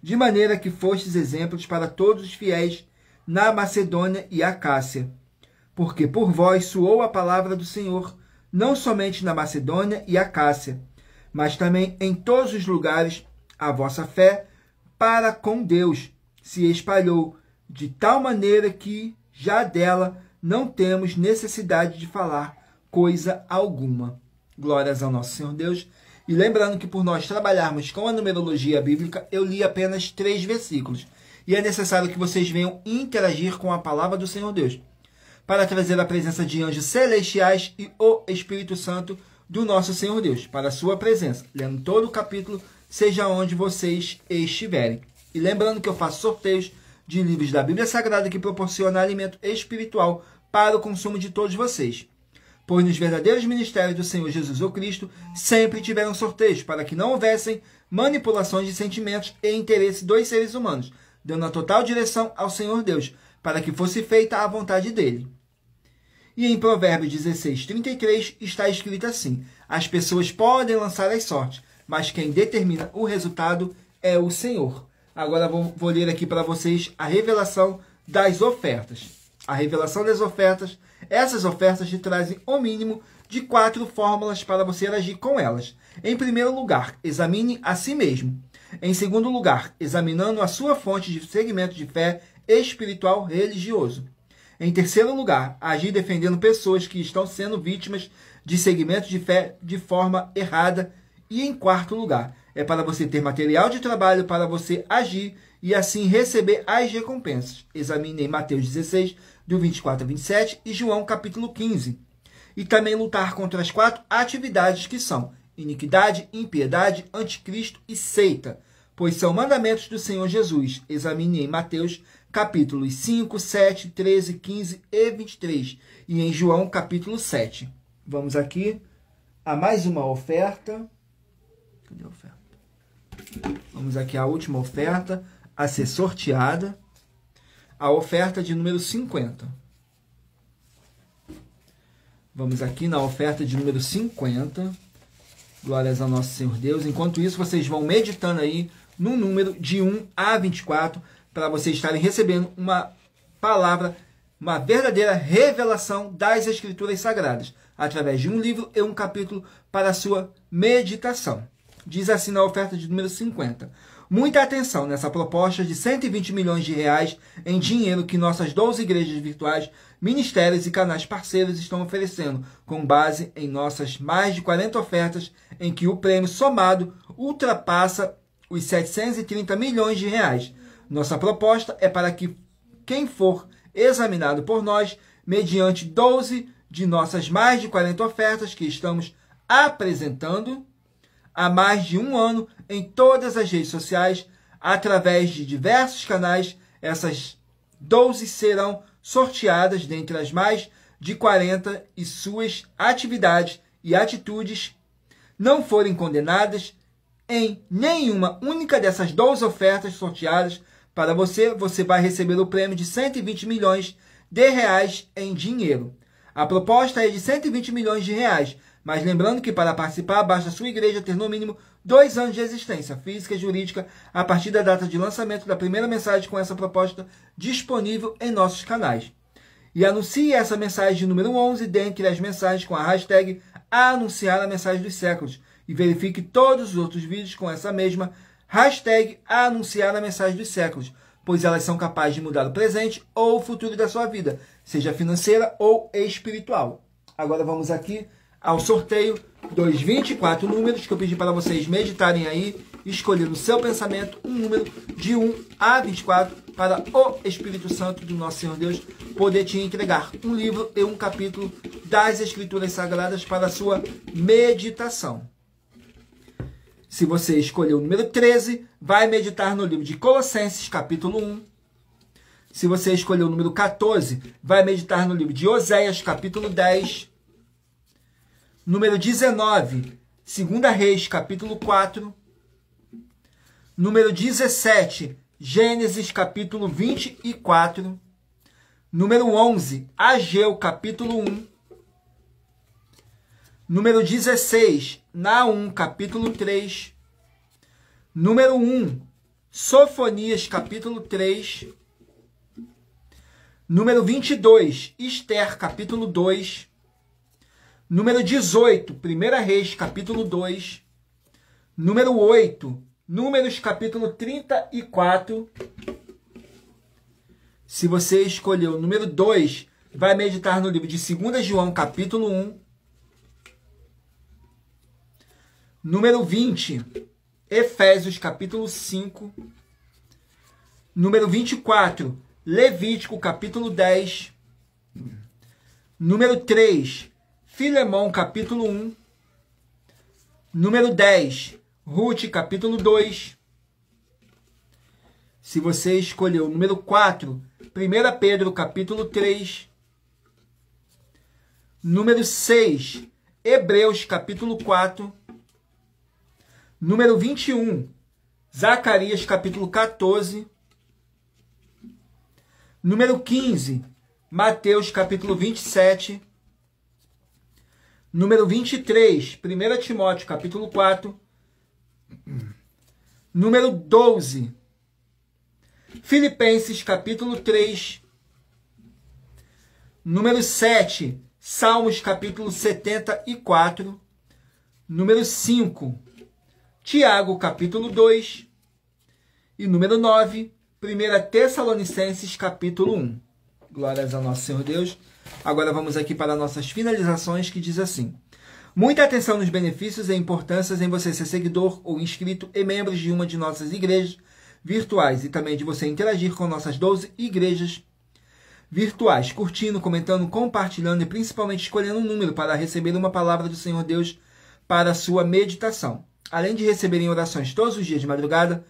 de maneira que fostes exemplos para todos os fiéis na Macedônia e Acácia. Porque por vós soou a palavra do Senhor, não somente na Macedônia e Acácia, mas também em todos os lugares a vossa fé para com Deus se espalhou, de tal maneira que já dela não temos necessidade de falar coisa alguma. Glórias ao nosso Senhor Deus. E lembrando que por nós trabalharmos com a numerologia bíblica, eu li apenas 3 versículos. E é necessário que vocês venham interagir com a palavra do Senhor Deus, para trazer a presença de anjos celestiais e o Espírito Santo do nosso Senhor Deus, para a sua presença, lendo todo o capítulo, seja onde vocês estiverem. E lembrando que eu faço sorteios de livros da Bíblia Sagrada que proporcionam alimento espiritual para o consumo de todos vocês. Pois nos verdadeiros ministérios do Senhor Jesus o Cristo sempre tiveram sorteios, para que não houvessem manipulações de sentimentos e interesses dos seres humanos, dando a total direção ao Senhor Deus, para que fosse feita a vontade dele. E em Provérbios 16, 33 está escrito assim: as pessoas podem lançar as sortes, mas quem determina o resultado é o Senhor. Agora vou ler aqui para vocês a revelação das ofertas. A revelação das ofertas, essas ofertas te trazem o mínimo de 4 fórmulas para você agir com elas. Em primeiro lugar, examine a si mesmo. Em segundo lugar, examinando a sua fonte de segmento de fé espiritual religioso. Em terceiro lugar, agir defendendo pessoas que estão sendo vítimas de segmento de fé de forma errada. E em quarto lugar, é para você ter material de trabalho para você agir e assim receber as recompensas. Examine em Mateus 16, do 24 a 27 e João capítulo 15. E também lutar contra as 4 atividades que são iniquidade, impiedade, anticristo e seita, pois são mandamentos do Senhor Jesus. Examine em Mateus capítulos 5, 7, 13, 15 e 23 e em João capítulo 7. Vamos aqui a mais uma oferta. Cadê a oferta? Vamos aqui à última oferta a ser sorteada. A oferta de número 50. Vamos aqui na oferta de número 50. Glórias ao nosso Senhor Deus. Enquanto isso, vocês vão meditando aí no número de 1 a 24, para vocês estarem recebendo uma palavra, uma verdadeira revelação das Escrituras Sagradas, através de um livro e um capítulo para a sua meditação. Diz assim na oferta de número 50. Muita atenção nessa proposta de 120 milhões de reais em dinheiro que nossas 12 igrejas virtuais, ministérios e canais parceiros estão oferecendo, com base em nossas mais de 40 ofertas, em que o prêmio somado ultrapassa os 730 milhões de reais. Nossa proposta é para que quem for examinado por nós, mediante 12 de nossas mais de 40 ofertas que estamos apresentando há mais de um ano em todas as redes sociais, através de diversos canais, essas 12 serão sorteadas dentre as mais de 40 e suas atividades e atitudes não forem condenadas em nenhuma única dessas 12 ofertas sorteadas para você, você vai receber o prêmio de 120 milhões de reais em dinheiro. A proposta é de 120 milhões de reais, mas lembrando que para participar, basta a sua igreja ter no mínimo 2 anos de existência física e jurídica a partir da data de lançamento da primeira mensagem com essa proposta disponível em nossos canais. E anuncie essa mensagem número 11 dentre as mensagens com a hashtag anunciar a mensagem dos séculos e verifique todos os outros vídeos com essa mesma hashtag anunciar a mensagem dos séculos, pois elas são capazes de mudar o presente ou o futuro da sua vida, seja financeira ou espiritual. Agora vamos aqui ao sorteio dos 24 números que eu pedi para vocês meditarem aí, escolher no seu pensamento um número de 1 a 24 para o Espírito Santo do nosso Senhor Deus poder te entregar um livro e um capítulo das Escrituras Sagradas para a sua meditação. Se você escolher o número 13, vai meditar no livro de Colossenses, capítulo 1. Se você escolher o número 14, vai meditar no livro de Oséias, capítulo 10. Número 19, 2 Reis, capítulo 4. Número 17, Gênesis, capítulo 24. Número 11, Ageu, capítulo 1. Número 16, Naum, capítulo 3. Número 1, Sofonias, capítulo 3. Número 22, Esther, capítulo 2. Número 18, 1 Reis, capítulo 2. Número 8, Números, capítulo 34. Se você escolher o número 2, vai meditar no livro de 2 João, capítulo 1. Número 20, Efésios, capítulo 5. Número 24, Levítico, capítulo 10. Número 3, Filemão, capítulo 1. Número 10, Ruth, capítulo 2. Se você escolheu o número 4, 1 Pedro, capítulo 3. Número 6, Hebreus, capítulo 4. Número 21, Zacarias, capítulo 14. Número 15, Mateus, capítulo 27. Número 23, 1 Timóteo, capítulo 4. Número 12, Filipenses, capítulo 3. Número 7, Salmos, capítulo 74. Número 5, Tiago, capítulo 2. E número 9, 1 Tessalonicenses, capítulo 1. Glórias ao nosso Senhor Deus. Agora vamos aqui para nossas finalizações, que diz assim. Muita atenção nos benefícios e importâncias em você ser seguidor ou inscrito e membro de uma de nossas igrejas virtuais e também de você interagir com nossas 12 igrejas virtuais, curtindo, comentando, compartilhando e principalmente escolhendo um número para receber uma palavra do Senhor Deus para a sua meditação. Além de receberem orações todos os dias de madrugada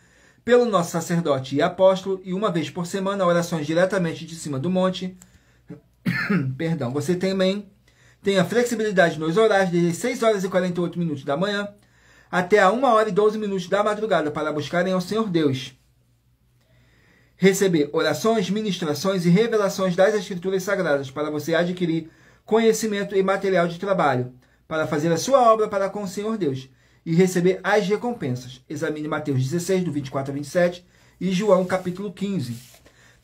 pelo nosso sacerdote e apóstolo e uma vez por semana orações diretamente de cima do monte. Perdão, você também tem a flexibilidade nos horários desde 6 horas e 48 minutos da manhã até a 1 hora e 12 minutos da madrugada para buscarem ao Senhor Deus. Receber orações, ministrações e revelações das Escrituras Sagradas para você adquirir conhecimento e material de trabalho para fazer a sua obra para com o Senhor Deus. e receber as recompensas. Examine Mateus 16, do 24 a 27 e João capítulo 15.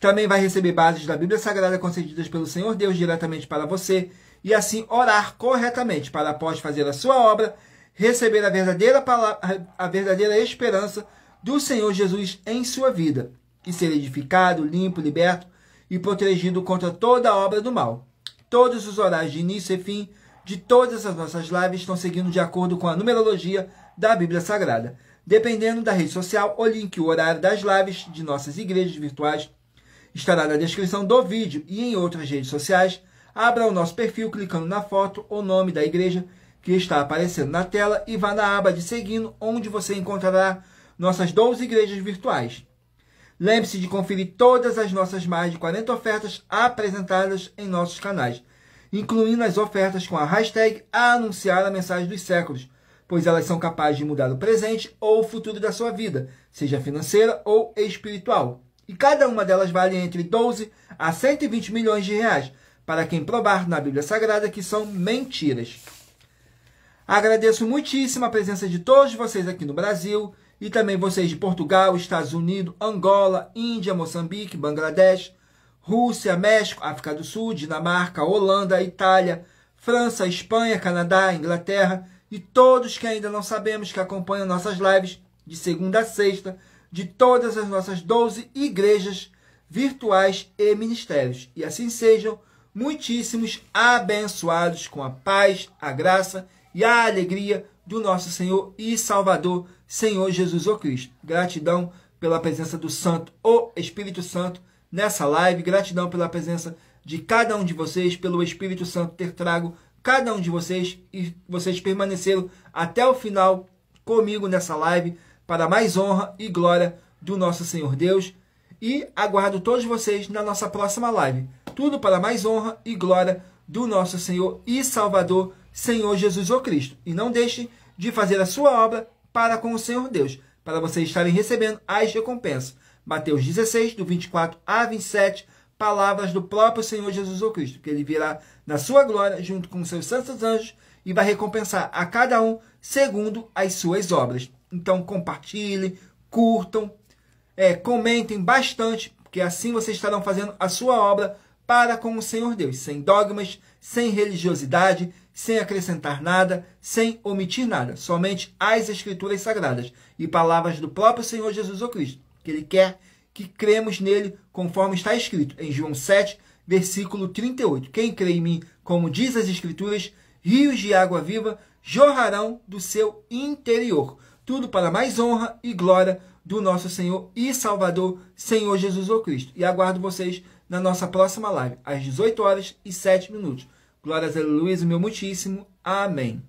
Também vai receber bases da Bíblia Sagrada concedidas pelo Senhor Deus diretamente para você e assim orar corretamente para, após fazer a sua obra, receber a verdadeira esperança do Senhor Jesus em sua vida e ser edificado, limpo, liberto e protegido contra toda a obra do mal. Todos os horários de início e fim de todas as nossas lives estão seguindo de acordo com a numerologia da Bíblia Sagrada. Dependendo da rede social, o link e o horário das lives de nossas igrejas virtuais estará na descrição do vídeo e em outras redes sociais. Abra o nosso perfil clicando na foto ou nome da igreja que está aparecendo na tela e vá na aba de seguindo, onde você encontrará nossas 12 igrejas virtuais. Lembre-se de conferir todas as nossas mais de 40 ofertas apresentadas em nossos canais, incluindo as ofertas com a hashtag Anunciar a Mensagem dos Séculos, pois elas são capazes de mudar o presente ou o futuro da sua vida, seja financeira ou espiritual. E cada uma delas vale entre 12 a 120 milhões de reais, para quem provar na Bíblia Sagrada que são mentiras. Agradeço muitíssimo a presença de todos vocês aqui no Brasil e também vocês de Portugal, Estados Unidos, Angola, Índia, Moçambique, Bangladesh, Rússia, México, África do Sul, Dinamarca, Holanda, Itália, França, Espanha, Canadá, Inglaterra e todos que ainda não sabemos que acompanham nossas lives de segunda a sexta de todas as nossas 12 igrejas virtuais e ministérios. E assim sejam muitíssimos abençoados com a paz, a graça e a alegria do nosso Senhor e Salvador, Senhor Jesus o Cristo. Gratidão pela presença do Santo, o Espírito Santo, nessa live. Gratidão pela presença de cada um de vocês, pelo Espírito Santo ter trago cada um de vocês e vocês permaneceram até o final comigo nessa live para mais honra e glória do nosso Senhor Deus. E aguardo todos vocês na nossa próxima live. Tudo para mais honra e glória do nosso Senhor e Salvador, Senhor Jesus o Cristo. E não deixe de fazer a sua obra para com o Senhor Deus, para vocês estarem recebendo as recompensas. Mateus 16, do 24 a 27, palavras do próprio Senhor Jesus o Cristo, que ele virá na sua glória junto com seus santos anjos e vai recompensar a cada um segundo as suas obras. Então compartilhem, curtam, comentem bastante, porque assim vocês estarão fazendo a sua obra para com o Senhor Deus, sem dogmas, sem religiosidade, sem acrescentar nada, sem omitir nada, somente as Escrituras Sagradas e palavras do próprio Senhor Jesus o Cristo, que ele quer que cremos nele, conforme está escrito em João 7, versículo 38. Quem crê em mim, como diz as Escrituras, rios de água viva jorrarão do seu interior. Tudo para mais honra e glória do nosso Senhor e Salvador, Senhor Jesus o Cristo. E aguardo vocês na nossa próxima live, às 18 horas e 7 minutos. Glórias a Deus, meu muitíssimo. Amém.